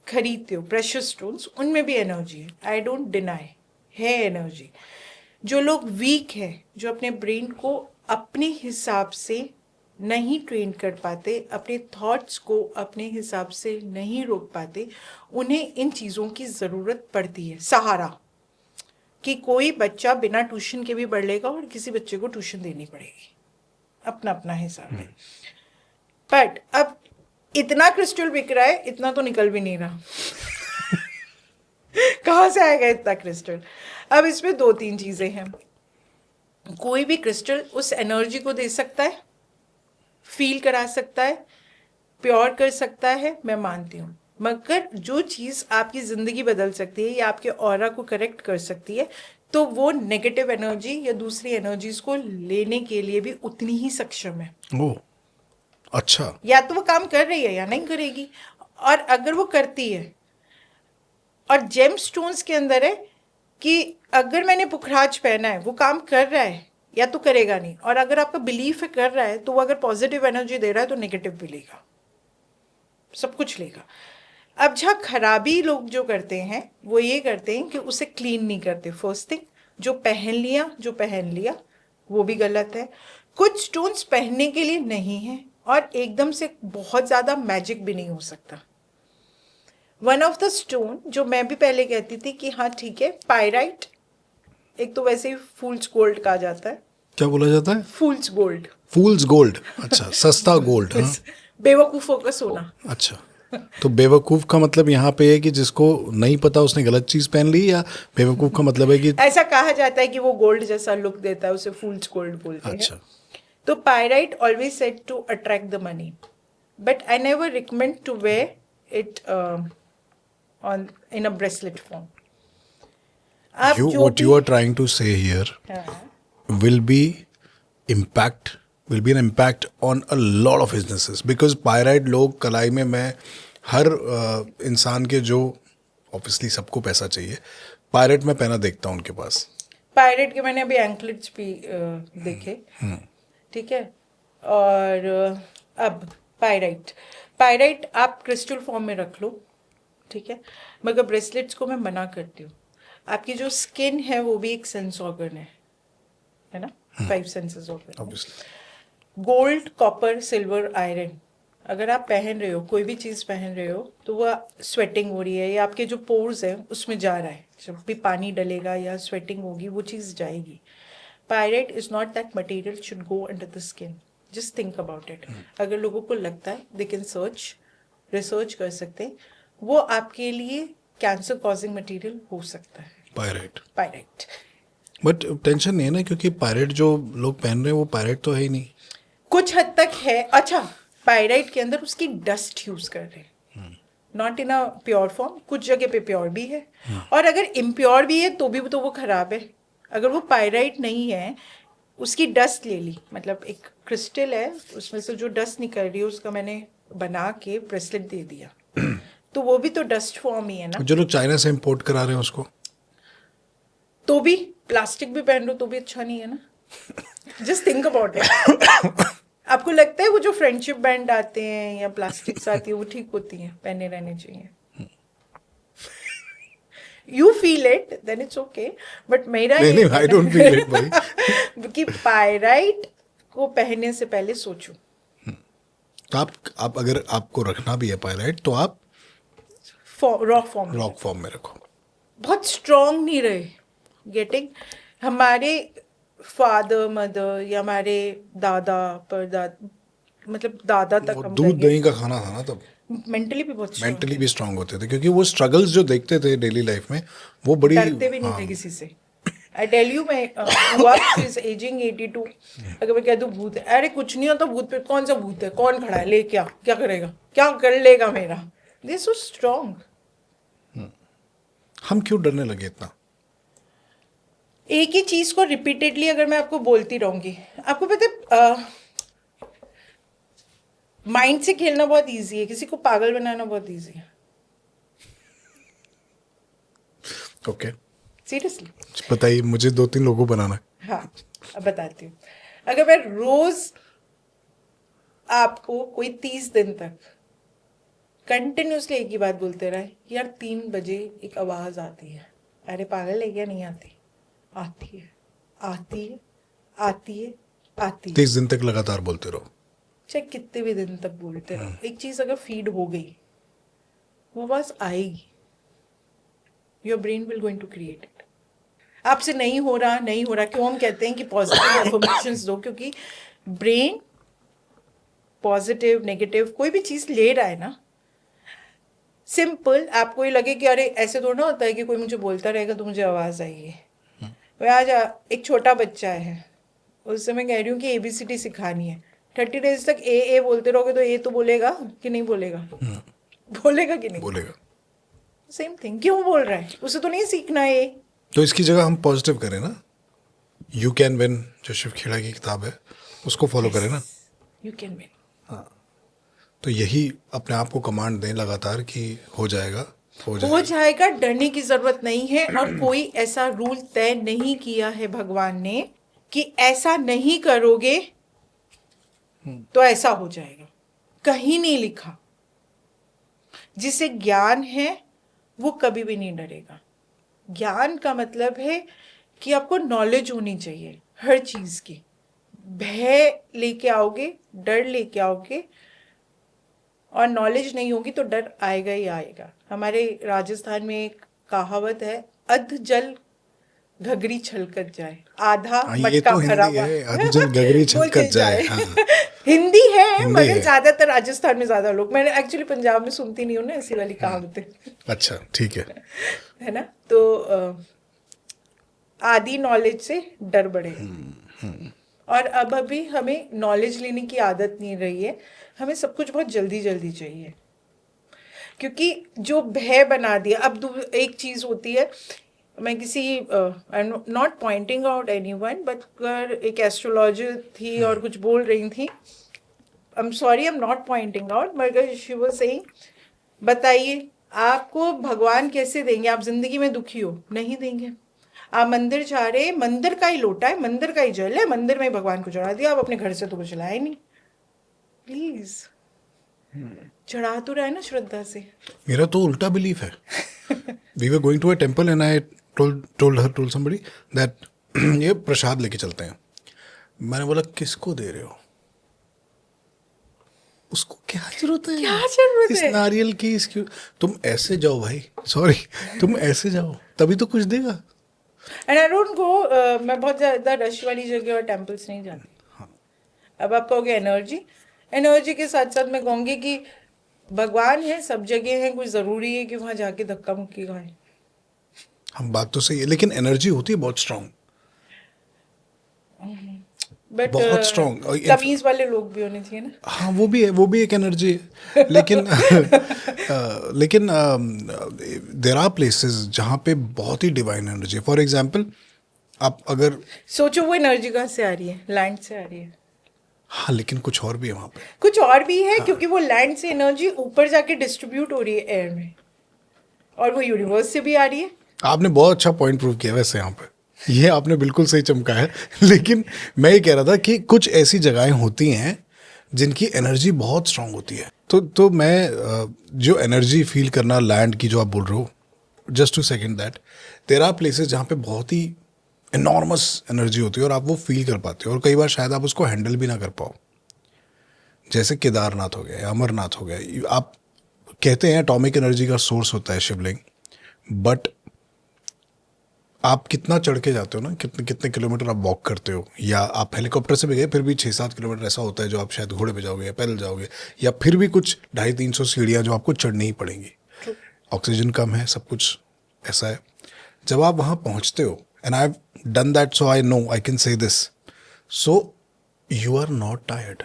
खरीदते हो, प्रेशियस स्टोन्स, उनमें भी एनर्जी है। आई डोंट डिनाई, है एनर्जी। जो लोग वीक है, जो अपने ब्रेन को अपने हिसाब से नहीं ट्रेन कर पाते, अपने थॉट्स को अपने हिसाब से नहीं रोक पाते, उन्हें इन चीज़ों की ज़रूरत पड़ती है। सहारा कि कोई बच्चा बिना ट्यूशन के भी पढ़ लेगा और किसी बच्चे को ट्यूशन देनी पड़ेगी, अपना अपना हिसाब है। बट अब इतना क्रिस्टल बिक रहा है, इतना तो निकल भी नहीं रहा। कहाँ से आएगा इतना क्रिस्टल? अब इसमें 2-3 चीजें हैं। कोई भी क्रिस्टल उस एनर्जी को दे सकता है, फील करा सकता है, प्योर कर सकता है, मैं मानती हूँ। मगर जो चीज़ आपकी ज़िंदगी बदल सकती है या आपके ऑरा को करेक्ट कर सकती है, तो वो नेगेटिव एनर्जी या दूसरी एनर्जीज को लेने के लिए भी उतनी ही सक्षम है। ओह, अच्छा। या तो वो काम कर रही है या नहीं करेगी। और अगर वो करती है, और जेम स्टोन्स के अंदर है कि अगर मैंने पुखराज पहना है, वो काम कर रहा है या तो करेगा नहीं। और अगर आपका बिलीफ है कर रहा है, तो वो अगर पॉजिटिव एनर्जी दे रहा है तो नेगेटिव भी लेगा, सब कुछ लेगा। अब जहाँ खराबी लोग जो करते हैं, वो ये करते हैं कि उसे क्लीन नहीं करते। फर्स्ट थिंग, जो पहन लिया वो भी गलत है। कुछ स्टोन्स पहनने के लिए नहीं है और एकदम से बहुत ज़्यादा मैजिक भी नहीं हो सकता। वन ऑफ द स्टोन जो मैं भी पहले कहती थी कि हाँ ठीक है, पायराइट, एक तो वैसे ही फूल्स गोल्ड कहा जाता है। क्या बोला जाता है? फूल्स गोल्ड। फूल्स गोल्ड, अच्छा, सस्ता गोल्ड। हाँ, बेवकूफ़ों का सोना। अच्छा। तो बेवकूफ का मतलब यहाँ पे है कि जिसको नहीं पता उसने गलत चीज पहन ली, या बेवकूफ का मतलब है कि ऐसा कहा जाता है कि वो गोल्ड जैसा लुक देता है, उसे फूल्स गोल्ड बोलते हैं। अच्छा, तो pyrite always said to attract the money, but I never recommend to wear it on in a bracelet form. आप you जो what भी you are trying to say here हाँ, will be will be an impact on a lot of businesses, because pyrite लोग कलाई में, मैं हर इंसान के जो ऑब्वियसली सबको पैसा चाहिए, पायरेट में पहना देखता हूँ उनके पास। पायरेट के मैंने अभी एंकलेट्स भी देखे, ठीक है। और अब पायराइट आप क्रिस्टल फॉर्म में रख लो, ठीक है, मगर ब्रेसलेट्स को मैं मना करती हूँ। आपकी जो स्किन है वो भी एक सेंस ऑर्गन है ना, 5 senses organ. Obviously gold, copper, silver, iron, अगर आप पहन रहे हो, कोई भी चीज़ पहन रहे हो, तो वह स्वेटिंग हो रही है या आपके जो पोर्स हैं उसमें जा रहा है। जब भी पानी डलेगा या स्वेटिंग होगी, वो चीज़ जाएगी। Pirate is not that material should go under the skin. Just think about it. अगर लोगों को लगता है, दे कैन रिसर्च कर सकते हैं, वो आपके लिए कैंसर कॉजिंग मटेरियल हो सकता है पायरेट। बट टेंशन नहीं है ना, क्योंकि पायरेट जो लोग पहन रहे हैं वो पायरेट तो है ही नहीं। कुछ हद तक है। अच्छा, पायराइट के अंदर उसकी डस्ट यूज कर रहे हैं, not in a pure form. कुछ जगह पे प्योर भी है, और अगर इम्प्योर भी है तो वो खराब है। अगर वो पायराइट नहीं है, उसकी डस्ट ले ली, मतलब एक क्रिस्टल है, उसमें से जो डस्ट निकल रही है उसका मैंने बना के ब्रेसलेट दे दिया, तो वो भी तो डस्ट फॉर्म ही है ना। जो लोग चाइना से इम्पोर्ट करा रहे हैं उसको, तो भी प्लास्टिक भी पहन लो तो भी अच्छा नहीं है ना। Just think about it. आपको लगता है वो जो फ्रेंडशिप बैंड आते हैं या प्लास्टिक्स आती है वो ठीक होती हैं? पहने रहने चाहिए। You feel it, then it's okay, but मेरा नहीं, आई डोंट फील इट भाई। कि पायराइट को पहनने से पहले सोचो। तो आप अगर आपको रखना भी है पायराइट, तो आप रॉक फॉर्म में रखो। बहुत स्ट्रॉन्ग नहीं रहे। गेटिंग, हमारे फादर मदर या हमारे दादा परदादा, मतलब दादा तक हम दूध दही का खाना था ना तब। मेंटली भी बहुत strong मेंटली भी स्ट्रांग होते थे, क्योंकि वो स्ट्रगल्स जो देखते थे डेली लाइफ में, वो बड़ी डरते भी नहीं थे किसी से। आई टेल यू, मैं हुआ इज एजिंग 82, अगर मैं कह दूँ भूत है, अरे कुछ नहीं होता भूत पे, कौन सा भूत है, कौन खड़ा है, ले क्या करेगा, क्या कर लेगा मेरा। दे सो स्ट्रॉन्ग। हम क्यों डरने लगे इतना? एक ही चीज को रिपीटेडली अगर मैं आपको बोलती रहूंगी, आपको पता है माइंड से खेलना बहुत इजी है, किसी को पागल बनाना बहुत इजी है। ओके, सीरियसली बताइए, मुझे 2-3 लोगों बनाना है। हाँ, अब बताती हूँ। अगर मैं रोज आपको कोई 30 दिन तक कंटिन्यूसली एक ही बात बोलते रहे, यार 3 बजे एक आवाज आती है, अरे पागल है क्या? नहीं आती? आती है, आती है, आती है, आती है। 30 दिन तक लगातार बोलते रहो। चाहे कितने भी दिन तक बोलते रहो, एक चीज अगर फीड हो गई, वो बस आएगी। Your brain will going to create it. आपसे नहीं हो रहा, नहीं हो रहा, क्यों हम कहते हैं कि पॉजिटिव अफर्मेशंस दो? क्योंकि ब्रेन पॉजिटिव नेगेटिव कोई भी चीज ले रहा है ना, सिंपल आपको ये लगे कि अरे ऐसे थोड़ा ना होता है कि कोई मुझे बोलता रहेगा तो मुझे आवाज आएगी। मैं आज एक छोटा बच्चा है, उससे मैं कह रही हूँ कि एबीसीडी सिखानी है, 30 डेज तक ए बोलते रहोगे तो ए तो बोलेगा कि नहीं बोलेगा? बोलेगा कि नहीं? बोलेगा। सेम थिंग, क्यों बोल रहा है? उसे तो नहीं सीखना है। तो इसकी जगह हम पॉजिटिव करें ना, यू कैन विन जो शिव खेड़ा की किताब है उसको फॉलो करें ना। You can win. तो यही अपने आप को कमांड दें लगातार कि हो जाएगा, हो जाएगा, डरने की जरूरत नहीं है। और कोई ऐसा रूल तय नहीं किया है भगवान ने कि ऐसा नहीं करोगे तो ऐसा हो जाएगा, कहीं नहीं लिखा। जिसे ज्ञान है वो कभी भी नहीं डरेगा। ज्ञान का मतलब है कि आपको नॉलेज होनी चाहिए हर चीज की। भय लेके आओगे, डर लेके आओगे, और नॉलेज नहीं होगी तो डर आएगा ही आएगा। हमारे राजस्थान में एक कहावत है, अध जल घगरी छलकत जाए, आधा ये मटका तो भरा हिंदी हुआ है, अधजल गगरी छलकत बोलते जाए। हाँ, हिंदी है, हिंदी मगर है। ज्यादातर राजस्थान में ज्यादा लोग, मैंने एक्चुअली पंजाब में सुनती नहीं हूँ ना ऐसी वाली कहावतें। अच्छा ठीक है। है ना? तो आधी नॉलेज से डर बढ़ेगा। और अब अभी हमें नॉलेज लेने की आदत नहीं रही है, हमें सब कुछ बहुत जल्दी जल्दी चाहिए। क्योंकि जो भय बना दिया, अब एक चीज होती है, मैं किसी I am not pointing out anyone, but एक एस्ट्रोलॉजर थी और कुछ बोल रही थी, I am sorry, I am not pointing out, मगर शी वाज सेइंग, बताइए आपको भगवान कैसे देंगे? आप जिंदगी में दुखी हो, नहीं देंगे। आप मंदिर जा रहे, मंदिर का ही लोटा है, मंदिर का ही जल है, मंदिर में ही भगवान को चढ़ा दिया, आप अपने घर से तो कुछ लाए नहीं। प्लीज चढ़ा तो रहा है ना श्रद्धा से। मेरा तो उल्टा बिलीफ है। We were going to a temple and I told somebody that ये प्रसाद लेके चलते हैं। मैंने बोला किसको दे रहे हो? उसको क्या जरूरत है? क्या जरूरत इस है? नारियल की इसकी तुम ऐसे जाओ भाई, सॉरी, तुम ऐसे जाओ तभी तो कुछ देगा। एंड आई डोंट गो, मैं बहुत ज्यादा रश वाली जगह और टेम्पल्स नहीं जाती। अब आप कहोगे एनर्जी, एनर्जी के साथ साथ मैं कहूंगी कि भगवान है सब जगह है, कुछ जरूरी है कि वहां जाके धक्का मुक्की खाएं। हम बात तो सही है, लेकिन एनर्जी होती है बहुत स्ट्रांग, बट बहुत स्ट्रांग। तमीज वाले लोग भी होने चाहिए ना। हाँ वो भी है, वो भी एक एनर्जी है, लेकिन लेकिन देर आर प्लेसेस जहाँ पे बहुत ही डिवाइन एनर्जी है। फॉर एग्जाम्पल आप अगर सोचो वो एनर्जी कहाँ से आ रही है? लैंड से आ रही है। हाँ, लेकिन कुछ और भी है वहाँ पे। कुछ और भी है, क्योंकि वो लैंड से एनर्जी ऊपर जाके डिस्ट्रीब्यूट हो रही है एयर में, और वो यूनिवर्स से भी आ रही है। आपने बहुत अच्छा पॉइंट प्रूव किया वैसे यहाँ पे, ये आपने बिल्कुल सही चमका है। लेकिन मैं ये कह रहा था कि कुछ ऐसी जगहें होती हैं जिनकी एनर्जी बहुत स्ट्रांग होती है। तो मैं जो एनर्जी फील करना लैंड की जो आप बोल रहे हो, just two second that, there are places जहाँ पे बहुत ही एनॉर्मस एनर्जी होती है और आप वो फील कर पाते हो, और कई बार शायद आप उसको हैंडल भी ना कर पाओ। जैसे केदारनाथ हो गया या अमरनाथ हो गया। आप कहते हैं एटॉमिक एनर्जी का सोर्स होता है शिवलिंग, बट आप कितना चढ़ के जाते हो ना, कितने कितने किलोमीटर आप वॉक करते हो, या आप हेलीकॉप्टर से भी गए फिर भी 6-7 किलोमीटर ऐसा होता है जो आप शायद घोड़े पे जाओगे या पैदल जाओगे, या फिर भी कुछ 250-300 सीढ़ियाँ जो आपको चढ़नी ही पड़ेंगी। ऑक्सीजन कम है, सब कुछ ऐसा है। जब आप वहाँ पहुँचते हो, and I have done that, so I know I can say this, so you are not tired.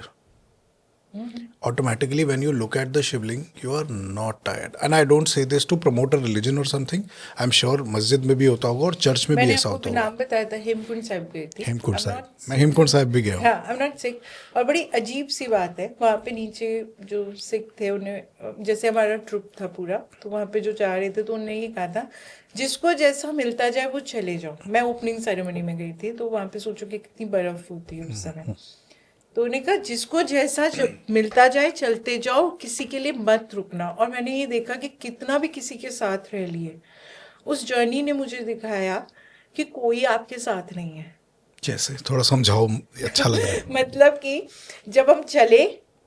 Automatically, when you look at the shivling, you are not tired. And I don't say this to promote a religion or something. I'm sure मस्जिद में भी होता होगा और church में भी ऐसा होता मैंने होगा। आपको नाम बताया था, हेमकुंड साहिब गई थी। हेमकुंड साहिब, मैं हेमकुंड साहिब भी गया हूँ। हाँ, आई एम नॉट सिक। और बड़ी अजीब सी बात है, वहाँ पे नीचे जो सिख थे उन्हें, जैसे हमारा ट्रिप था पूरा, तो वहाँ पे जो जा रहे थे तो उन्होंने ये कहा था जिसको जैसा मिलता जाए वो चले जाओ। मैं ओपनिंग सेरेमनी में गई थी, तो वहाँ पे सोचो कि कितनी बर्फ होती है उस समय। तो उन्होंने कहा जिसको जैसा मिलता जाए चलते जाओ, किसी के लिए मत रुकना। और मैंने ये देखा कि कितना भी किसी के साथ रह लिए, उस जर्नी ने मुझे दिखाया कि कोई आपके साथ नहीं है। जैसे थोड़ा समझाओ, अच्छा लग रहा है। मतलब कि जब हम चले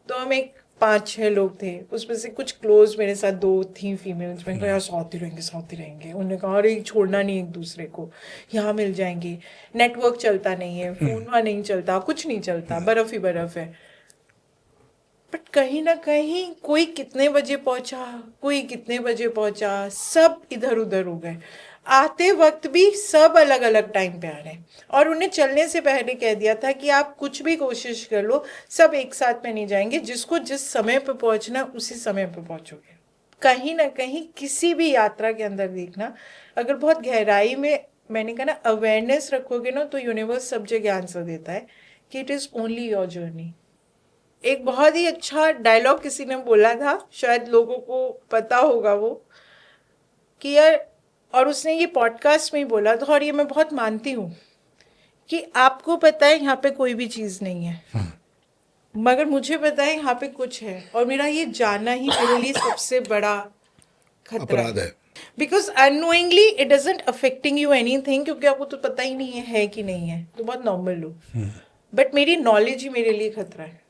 तो हम एक 5-6 लोग थे, उसमें से कुछ क्लोज मेरे साथ 2 थी फीमेल्स। मैंने कहा यार साथ ही रहेंगे। उन्होंने कहा अरे छोड़ना नहीं एक दूसरे को, यहाँ मिल जाएंगे। नेटवर्क चलता नहीं है, फोन वहाँ नहीं चलता, कुछ नहीं चलता, बर्फ ही बर्फ है। बट कहीं ना कहीं कोई कितने बजे पहुंचा, कोई कितने बजे पहुंचा, सब इधर उधर हो गए। आते वक्त भी सब अलग अलग टाइम पे आ रहे हैं। और उन्हें चलने से पहले कह दिया था कि आप कुछ भी कोशिश कर लो, सब एक साथ में नहीं जाएंगे, जिसको जिस समय पे पहुंचना उसी समय पे पहुंचोगे। कहीं ना कहीं किसी भी यात्रा के अंदर देखना, अगर बहुत गहराई में, मैंने कहा ना, अवेयरनेस रखोगे ना, तो यूनिवर्स सब जगह आंसर देता है कि it is only your journey. एक बहुत ही अच्छा डायलॉग किसी ने बोला था, शायद लोगों को पता होगा वो, कि यार, और उसने ये पॉडकास्ट में ही बोला था, और ये मैं बहुत मानती हूँ, कि आपको पता है यहाँ पे कोई भी चीज़ नहीं है, मगर मुझे पता है यहाँ पे कुछ है, और मेरा ये जानना ही मेरे लिए सबसे बड़ा खतरा अपराध है। है। Because annoyingly it doesn't affecting you anything, क्योंकि आपको तो पता ही नहीं है कि नहीं है, तो बहुत नॉर्मल लो। बट मेरी नॉलेज ही मेरे लिए खतरा है।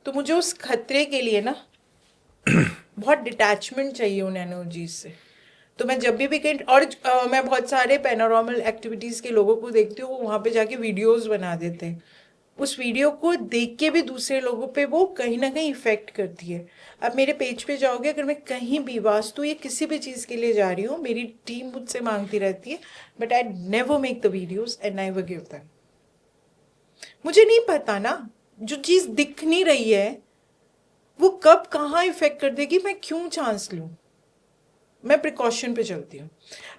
तो मुझे उस खतरे के लिए ना बहुत डिटैचमेंट चाहिए उन एनर्जीज से। तो मैं जब भी कहीं, और मैं बहुत सारे पैनोरामल एक्टिविटीज़ के लोगों को देखती हूँ, वहाँ पे जाके वीडियोस बना देते हैं। उस वीडियो को देख के भी दूसरे लोगों पे वो कहीं ना कहीं इफेक्ट करती है। अब मेरे पेज पे जाओगे, अगर मैं कहीं भी वास्तु या किसी भी चीज़ के लिए जा रही हूँ, मेरी टीम मुझसे मांगती रहती है, but I never make the videos and never give them. मुझे नहीं पता ना, जो चीज़ दिख नहीं रही है वो कब कहाँ इफेक्ट कर देगी, मैं क्यों चांस लूँ। मैं प्रिकॉशन पे चलती हूँ।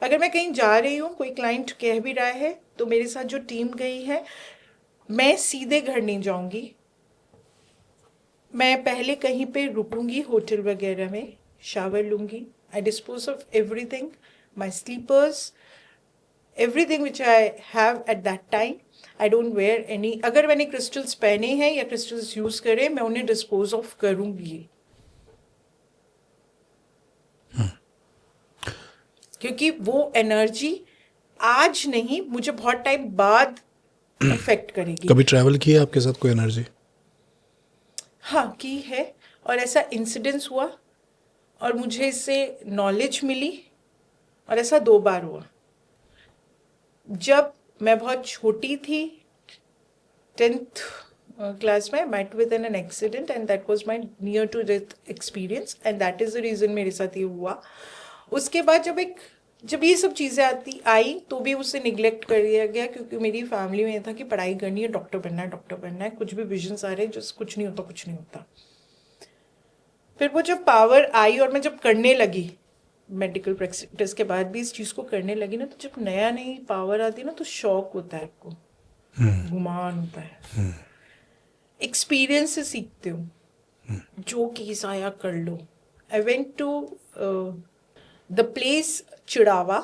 अगर मैं कहीं जा रही हूँ, कोई क्लाइंट कह भी रहा है, तो मेरे साथ जो टीम गई है, मैं सीधे घर नहीं जाऊंगी, मैं पहले कहीं पे रुकूंगी, होटल वगैरह में, शावर लूंगी। I dispose of everything, my slippers, everything which I have at that time. I don't wear any, अगर मैंने क्रिस्टल्स पहने हैं या क्रिस्टल्स यूज करे, मैं उन्हें डिस्पोज ऑफ करूंगी, क्योंकि वो एनर्जी आज नहीं, मुझे बहुत टाइम बाद अफेक्ट करेगी। कभी ट्रैवल किया आपके साथ कोई एनर्जी? हाँ, की है, और ऐसा इंसिडेंस हुआ और मुझे इससे नॉलेज मिली, और ऐसा 2 बार हुआ। जब मैं बहुत छोटी थी, 10th क्लास में, met with an accident and that was my near to death experience, and that is the reason मेरे साथ ये हुआ। उसके बाद जब ये सब चीज़ें आई तो भी उसे निगलेक्ट कर दिया गया, क्योंकि मेरी फैमिली में ये था कि पढ़ाई करनी है, डॉक्टर बनना है, कुछ भी विजन्स आ रहे हैं, जो कुछ नहीं होता। फिर वो जब पावर आई और मैं जब करने लगी, मेडिकल प्रैक्टिस के बाद भी इस चीज़ को करने लगी ना, तो जब नया नई पावर आती है ना, तो शौक होता है आपको, गुमान होता है। एक्सपीरियंस से सीखते हो, जो केस आया कर लो। I went to the place Chirawa.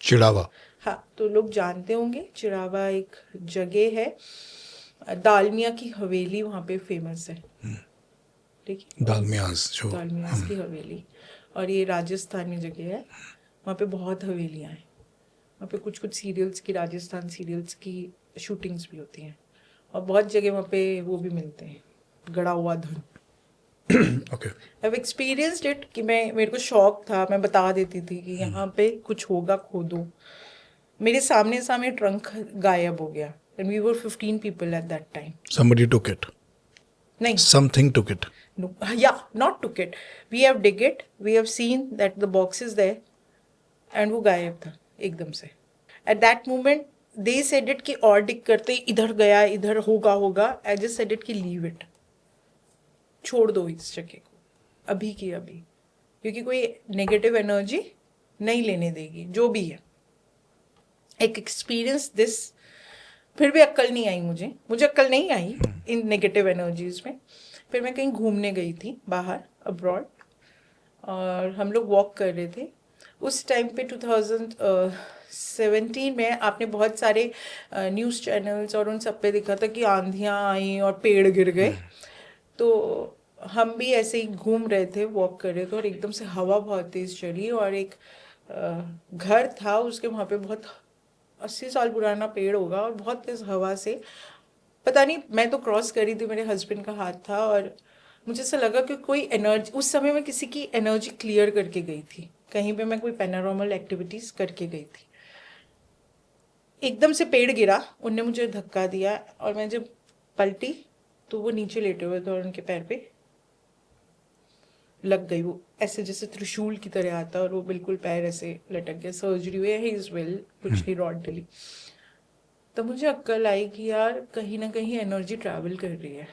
Chirawa? हाँ, तो लोग जानते होंगे, चिड़ावा एक जगह है, दालमिया की हवेली वहाँ पे फेमस है, ठीक है, दालमियास की हवेली, और ये राजस्थान में जगह है। वहाँ पे बहुत हवेलियाँ हैं, वहाँ पे कुछ कुछ सीरियल्स की, राजस्थान सीरियल्स की शूटिंग्स भी होती हैं, और बहुत जगह वहाँ पे वो भी मिलते हैं, गड़ा हुआ धन। ओके। आई एक्सपीरियंस्ड इट, कि मेरे को शौक था, मैं बता देती थी कि यहाँ पे कुछ होगा, खोदो। मेरे सामने ट्रंक गायब हो गया, and we were 15 people at that time. Somebody took it. नहीं, Something took it. no, yeah, not took it. We have dig it, we have seen that the box is there, and वो गायब था एकदम से। At that moment they said it कि और dig करते, इधर गया, इधर होगा। I just said it कि leave it, छोड़ दो इस जगह को, अभी की अभी, क्योंकि कोई नेगेटिव एनर्जी नहीं लेने देगी, जो भी है। एक एक्सपीरियंस दिस, फिर भी अक्ल नहीं आई मुझे अक्ल नहीं आई इन नेगेटिव एनर्जीज में। फिर मैं कहीं घूमने गई थी बाहर, अब्रॉड, और हम लोग वॉक कर रहे थे। उस टाइम पे 17 में आपने बहुत सारे न्यूज़ चैनल्स और उन सब पे देखा था कि आंधियाँ आई और पेड़ गिर गए। तो हम भी ऐसे ही घूम रहे थे, वॉक कर रहे थे, और एकदम से हवा बहुत तेज चली, और एक घर था उसके वहाँ पे, बहुत 80 साल पुराना पेड़ होगा, और बहुत तेज हवा से, पता नहीं, मैं तो क्रॉस करी थी, मेरे हस्बैंड का हाथ था, और मुझे ऐसा लगा कि कोई एनर्जी, उस समय मैं किसी की एनर्जी क्लियर करके गई थी, कहीं पे मैं कोई पैरानॉर्मल एक्टिविटीज करके गई थी। एकदम से पेड़ गिरा, उनने मुझे धक्का दिया, और मैं जब पलटी तो वो नीचे लेटे हुए थे, और उनके पैर पे लग गई वो, ऐसे जैसे त्रिशूल की तरह आता, और वो बिल्कुल पैर ऐसे लटक गया। सर्जरी हुई है, ही इज वेल, कुछ नहीं, रॉड डली। तब मुझे अक्ल आई कि यार कहीं ना कहीं एनर्जी ट्रैवल कर रही है,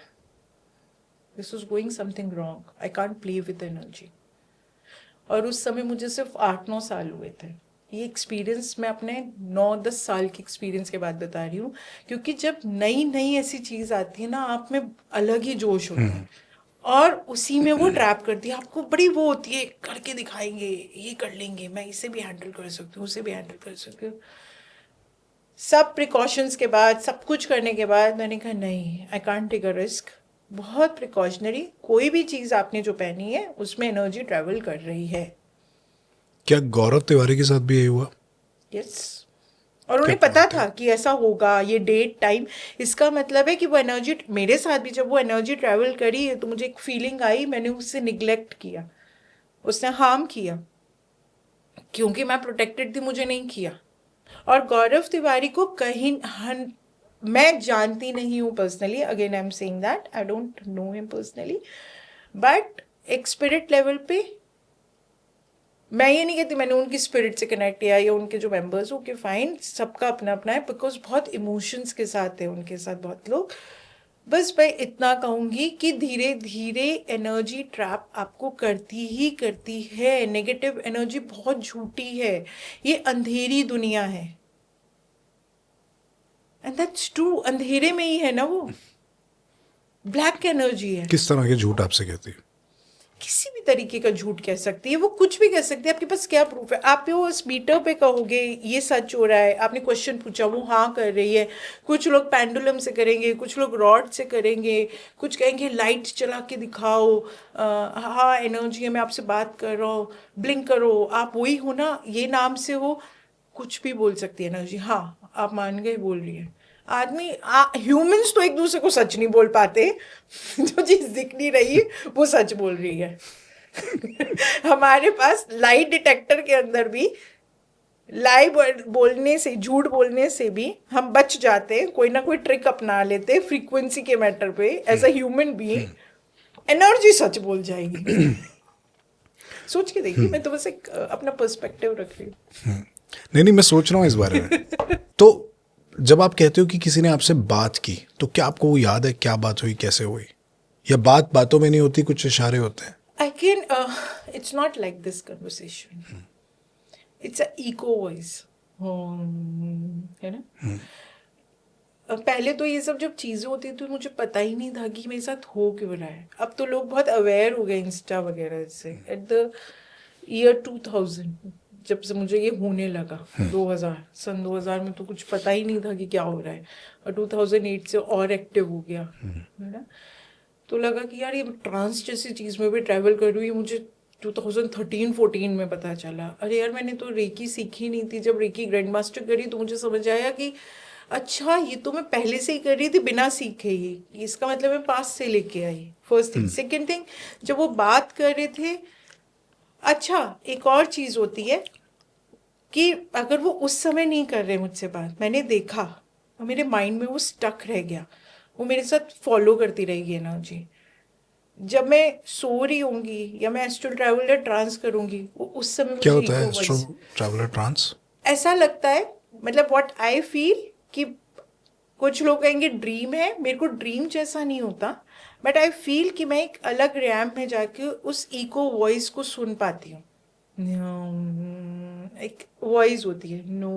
this is going something wrong, I can't play with energy. और उस समय मुझे सिर्फ 8-9 साल हुए थे। ये एक्सपीरियंस मैं अपने 9-10 साल के एक्सपीरियंस के बाद बता रही हूँ, क्योंकि जब नई नई ऐसी चीज़ आती है ना, आप में अलग ही जोश होता है, और उसी में वो ट्रैप करती है आपको, बड़ी वो होती है, करके दिखाएंगे, ये कर लेंगे, मैं इसे भी हैंडल कर सकती हूँ, उसे भी हैंडल कर सकती हूँ। सब प्रिकॉशंस के बाद, सब कुछ करने के बाद, मैंने कहा नहीं, I can't take a risk. बहुत प्रिकॉशनरी, कोई भी चीज़ आपने जो पहनी है उसमें एनर्जी ट्रैवल कर रही है। क्या गौरव तिवारी के साथ भी यही हुआ? यस। और उन्हें क्या पता बात है। था कि ऐसा होगा, ये डेट टाइम, इसका मतलब है कि वो एनर्जी, मेरे साथ भी जब वो एनर्जी ट्रैवल करी तो मुझे एक फीलिंग आई, मैंने उससे निग्लेक्ट किया, उसने हार्म किया, क्योंकि मैं प्रोटेक्टेड थी, मुझे नहीं किया। और गौरव तिवारी को मैं जानती नहीं हूँ personally, again I am saying that I don't know him personally, but एक स्पिरिट लेवल पे, मैं ये नहीं कहती मैंने उनकी स्पिरिट से कनेक्ट किया, या उनके जो मेंबर्स, ओके फाइन, सबका अपना अपना है, बिकॉज बहुत इमोशंस के साथ है उनके साथ बहुत लोग। बस मैं इतना कहूँगी कि धीरे धीरे एनर्जी ट्रैप आपको करती ही करती है। नेगेटिव एनर्जी बहुत झूठी है, ये अंधेरी दुनिया है, एंड दैट्स ट्रू, अंधेरे में ही है ना वो, ब्लैक एनर्जी है। किस तरह के झूठ आपसे कहती है? किसी भी तरीके का झूठ कह सकती है वो, कुछ भी कह सकती है, आपके पास क्या प्रूफ है? आप वो उस मीटर पे कहोगे ये सच हो रहा है, आपने क्वेश्चन पूछा, वो हाँ कर रही है। कुछ लोग पेंडुलम से करेंगे, कुछ लोग रॉड से करेंगे, कुछ कहेंगे लाइट चला के दिखाओ, हाँ एनर्जी है, मैं आपसे बात कर रहा हूँ, ब्लिंक करो, आप वही हो ना, ये नाम से हो, कुछ भी बोल सकती है एनर्जी। हाँ आप मान गए, बोल रही है। आदमी, ह्यूमंस तो एक दूसरे को सच नहीं बोल पाते, जो चीज दिख नहीं रही वो सच बोल रही है। हमारे पास लाइट डिटेक्टर के अंदर भी लाई बोलने से, झूठ बोलने से भी हम बच जाते हैं, कोई ना कोई ट्रिक अपना लेते हैं फ्रीक्वेंसी के मैटर पे। As a human being energy सच बोल जाएगी। सोच के देखिए, मैं तो बस एक अपना पर्सपेक्टिव रख रही हूँ। नहीं नहीं, मैं सोच रहा हूँ इस बारे में। तो जब आप कहते हो कि किसी ने आपसे बात की, तो क्या आपको वो याद है क्या बात हुई, कैसे हुई? या बात बातों में नहीं होती, कुछ इशारे होते हैं? Again, it's not like this conversation. It's a echo voice. है ना? पहले तो ये सब जब चीज़ें होती थी तो मुझे पता ही नहीं था कि मेरे साथ हो क्यों रहा है। अब तो लोग बहुत अवेयर हो गए इंस्टा वगैरह से। एट द ईयर 2000, जब से मुझे ये होने लगा, 2000 में तो कुछ पता ही नहीं था कि क्या हो रहा है, और 2008 से और एक्टिव हो गया, है ना? तो लगा कि यार ये ट्रांस जैसी चीज़ में भी ट्रैवल कर रही है, मुझे 2013-14 में पता चला। अरे यार मैंने तो रेकी सीखी नहीं थी, जब रेकी ग्रैंड मास्टर करी तो मुझे समझ आया कि अच्छा ये तो मैं पहले से ही कर रही थी बिना सीखे ही, इसका मतलब मैं पास से लेके आई। First thing. सेकेंड थिंग, जब वो बात कर रहे थे, अच्छा एक और चीज़ होती है कि अगर वो उस समय नहीं कर रहे मुझसे बात, मैंने देखा और मेरे माइंड में वो स्टक रह गया, वो मेरे साथ फॉलो करती रहेगी एनर्जी। जब मैं सो रही होंगी या मैं एस्ट्रल ट्रैवल या ट्रांस करूंगी, वो उस समय क्या मुझे होता है echo astro voice traveller trance? ऐसा लगता है, मतलब व्हाट आई फील, कि कुछ लोग कहेंगे ड्रीम है, मेरे को ड्रीम जैसा नहीं होता, बट आई फील कि मैं एक अलग रैम में जाके उस इको वॉइस को सुन पाती हूँ। एक वॉइस होती है, नो,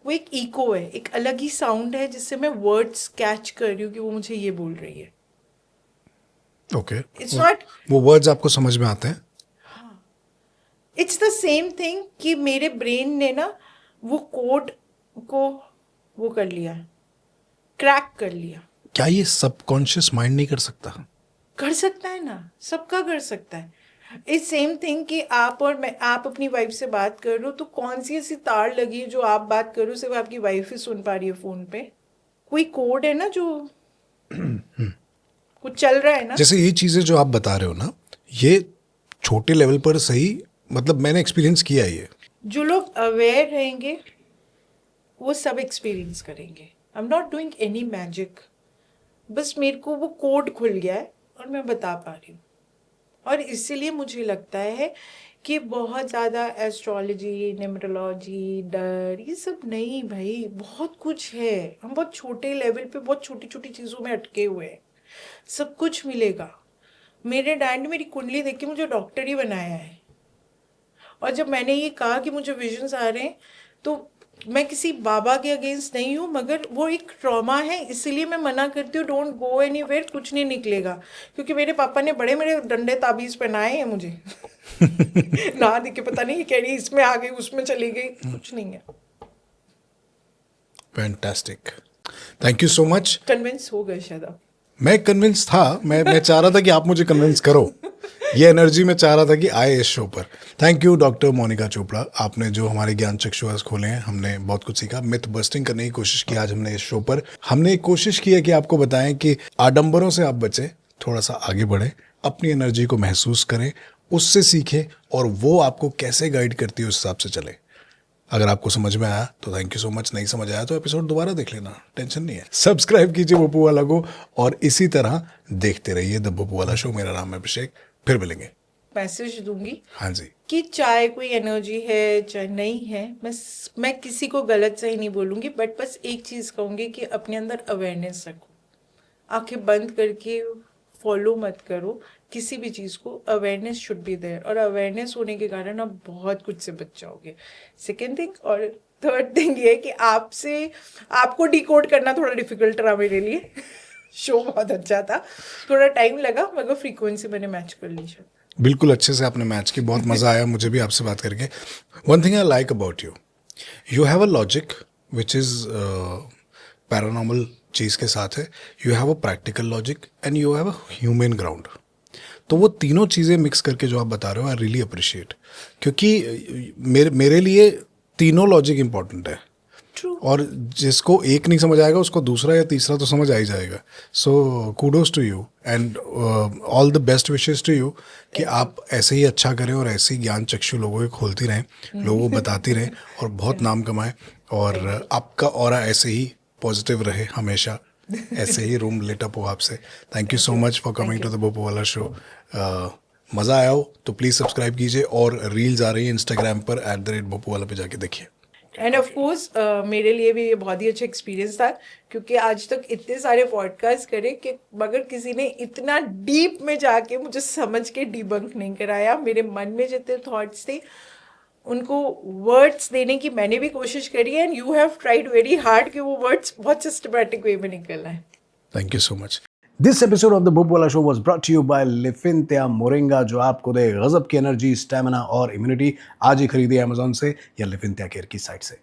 वो एक इको है, एक अलग ही साउंड है जिससे मैं वर्ड्स कैच कर रही हूँ कि वो मुझे ये बोल रही है। ओके। इट्स नॉट, वो वर्ड्स आपको समझ में आते हैं? इट्स द सेम थिंग कि मेरे ब्रेन ने ना वो कोड को वो कर लिया, क्रैक कर लिया। क्या ये सबकॉन्शियस माइंड नहीं कर सकता? कर सकता है ना, सबका कर सकता है। इट्स सेम थिंग कि आप और मैं, आप अपनी वाइफ से बात कर रहे हो तो कौन सी ऐसी तार लगी है जो आप बात कर रहे हो सिर्फ आपकी वाइफ ही सुन पा रही है फोन पे? कोई कोड है ना जो कुछ चल रहा है ना। जैसे ये चीजें जो आप बता रहे हो ना, ये छोटे लेवल पर सही, मतलब मैंने एक्सपीरियंस किया है ये। जो लोग अवेयर रहेंगे वो सब एक्सपीरियंस करेंगे। I am not doing any magic, बस मेरे को वो कोड खुल गया है और मैं बता पा रही हूँ। और इसीलिए मुझे लगता है कि बहुत ज़्यादा एस्ट्रोलॉजी, न्यूमरोलॉजी, डर, ये सब नहीं भाई, बहुत कुछ है। हम बहुत छोटे लेवल पे बहुत छोटी छोटी चीज़ों में अटके हुए हैं। सब कुछ मिलेगा। मेरे डैड ने मेरी कुंडली देख के मुझे डॉक्टर ही बनाया है। और जब मैंने ये कहा कि मुझे विजन्स आ रहे हैं, तो मैं किसी बाबा के अगेंस्ट नहीं हूँ, मगर वो एक ट्रॉमा है, इसलिए मैं मना करती हूँ, डोंट गो एनीवेयर, कुछ नहीं निकलेगा। क्योंकि मेरे पापा ने बड़े मेरे डंडे ताबीज़ पहनाए हैं मुझे ना दिखे, पता नहीं कह रही इसमें आ गई उसमें चली गई, कुछ नहीं है। Fantastic, thank you so much. Convince हो गए शायद आप। मैं कन्विंस था, मैं चाह रहा था कि आप मुझे कन्विंस करो। ये एनर्जी मैं चाह रहा था कि आए इस शो पर। Thank you doctor Monica Chopra, आपने जो हमारे ज्ञान चक्षुष खोले हैं, हमने बहुत कुछ सीखा। मिथ बस्टिंग करने की कोशिश की आज हमने इस शो पर। हमने एक कोशिश की है कि आपको बताएं कि आडंबरों से आप बचें, थोड़ा सा आगे बढ़ें, अपनी एनर्जी को महसूस करें, उससे सीखें और वो आपको कैसे गाइड करती है उस हिसाब से चले। अगर आपको समझ में आया तो थैंक यू सो मच, नहीं समझ आया तो एपिसोड दोबारा देख लेना, टेंशन नहीं है। सब्सक्राइब कीजिए बप्पू वाला को और इसी तरह देखते रहिए द बप्पू वाला शो। मेरा नाम है अभिषेक, फिर मिलेंगे। मैसेज दूंगी हाँ जी, कि चाहे कोई एनर्जी है चाहे नहीं है, मैं किसी को गलत सही नहीं बोलूँगी, बट बस एक चीज़ कहूँगी कि अपने अंदर अवेयरनेस रखो। आंखें बंद करके फॉलो मत करो किसी भी चीज़ को, अवेयरनेस शुड बी देयर, और अवेयरनेस होने के कारण आप बहुत कुछ से बच जाओगे। सेकेंड थिंग, और थर्ड थिंग ये है कि आपको डिकोड करना थोड़ा डिफिकल्ट रहा मेरे लिए शो बहुत अच्छा था, थोड़ा टाइम लगा, मगर फ्रीक्वेंसी मैंने मैच कर ली शायद। बिल्कुल अच्छे से आपने मैच की, बहुत मज़ा आया मुझे भी आपसे बात करके। One thing I like about you, you have a logic which is paranormal चीज़ के साथ है, you have a practical logic and you have a human ground. तो वो तीनों चीज़ें मिक्स करके जो आप बता रहे हो, आई रियली अप्रिशिएट, क्योंकि मेरे लिए तीनों लॉजिक इंपॉर्टेंट है। True. और जिसको एक नहीं समझ आएगा उसको दूसरा या तीसरा तो समझ आ ही जाएगा। So kudos to you and all the best wishes to you कि आप ऐसे ही अच्छा करें और ऐसे ही ज्ञान चक्षु लोगों को खोलती रहें, लोगों को बताती रहें और बहुत नाम कमाएं। और आपका ऑरा ऐसे ही पॉजिटिव रहे हमेशा, ऐसे ही रूम लिट अप हो आपसे। Thank you so much for coming to the Bappu वाला शो। मज़ा आया हो तो प्लीज़ सब्सक्राइब कीजिए और रील्स आ रही है इंस्टाग्राम पर @बप्पू वाला पे जाके देखिए। एंड ऑफ कोर्स मेरे लिए भी ये बहुत ही अच्छा एक्सपीरियंस था, क्योंकि आज तक इतने सारे पॉडकास्ट करे कि मगर किसी ने इतना डीप में जाके मुझे समझ के डिबंक नहीं कराया। मेरे मन में जितने थॉट्स थे उनको वर्ड्स देने की मैंने भी कोशिश करी है, and you have tried very hard कि वो वर्ड्स बहुत सिस्टमैटिक वे में निकलना है। Thank you so much. This episode of the Bappu वाला show was brought to you by लिफिंथिया मोरिंगा, जो आपको दे गजब की एनर्जी, स्टैमिना और इम्यूनिटी। आज ही खरीदिए अमेजॉन से या लिफिंथिया केयर की साइट से।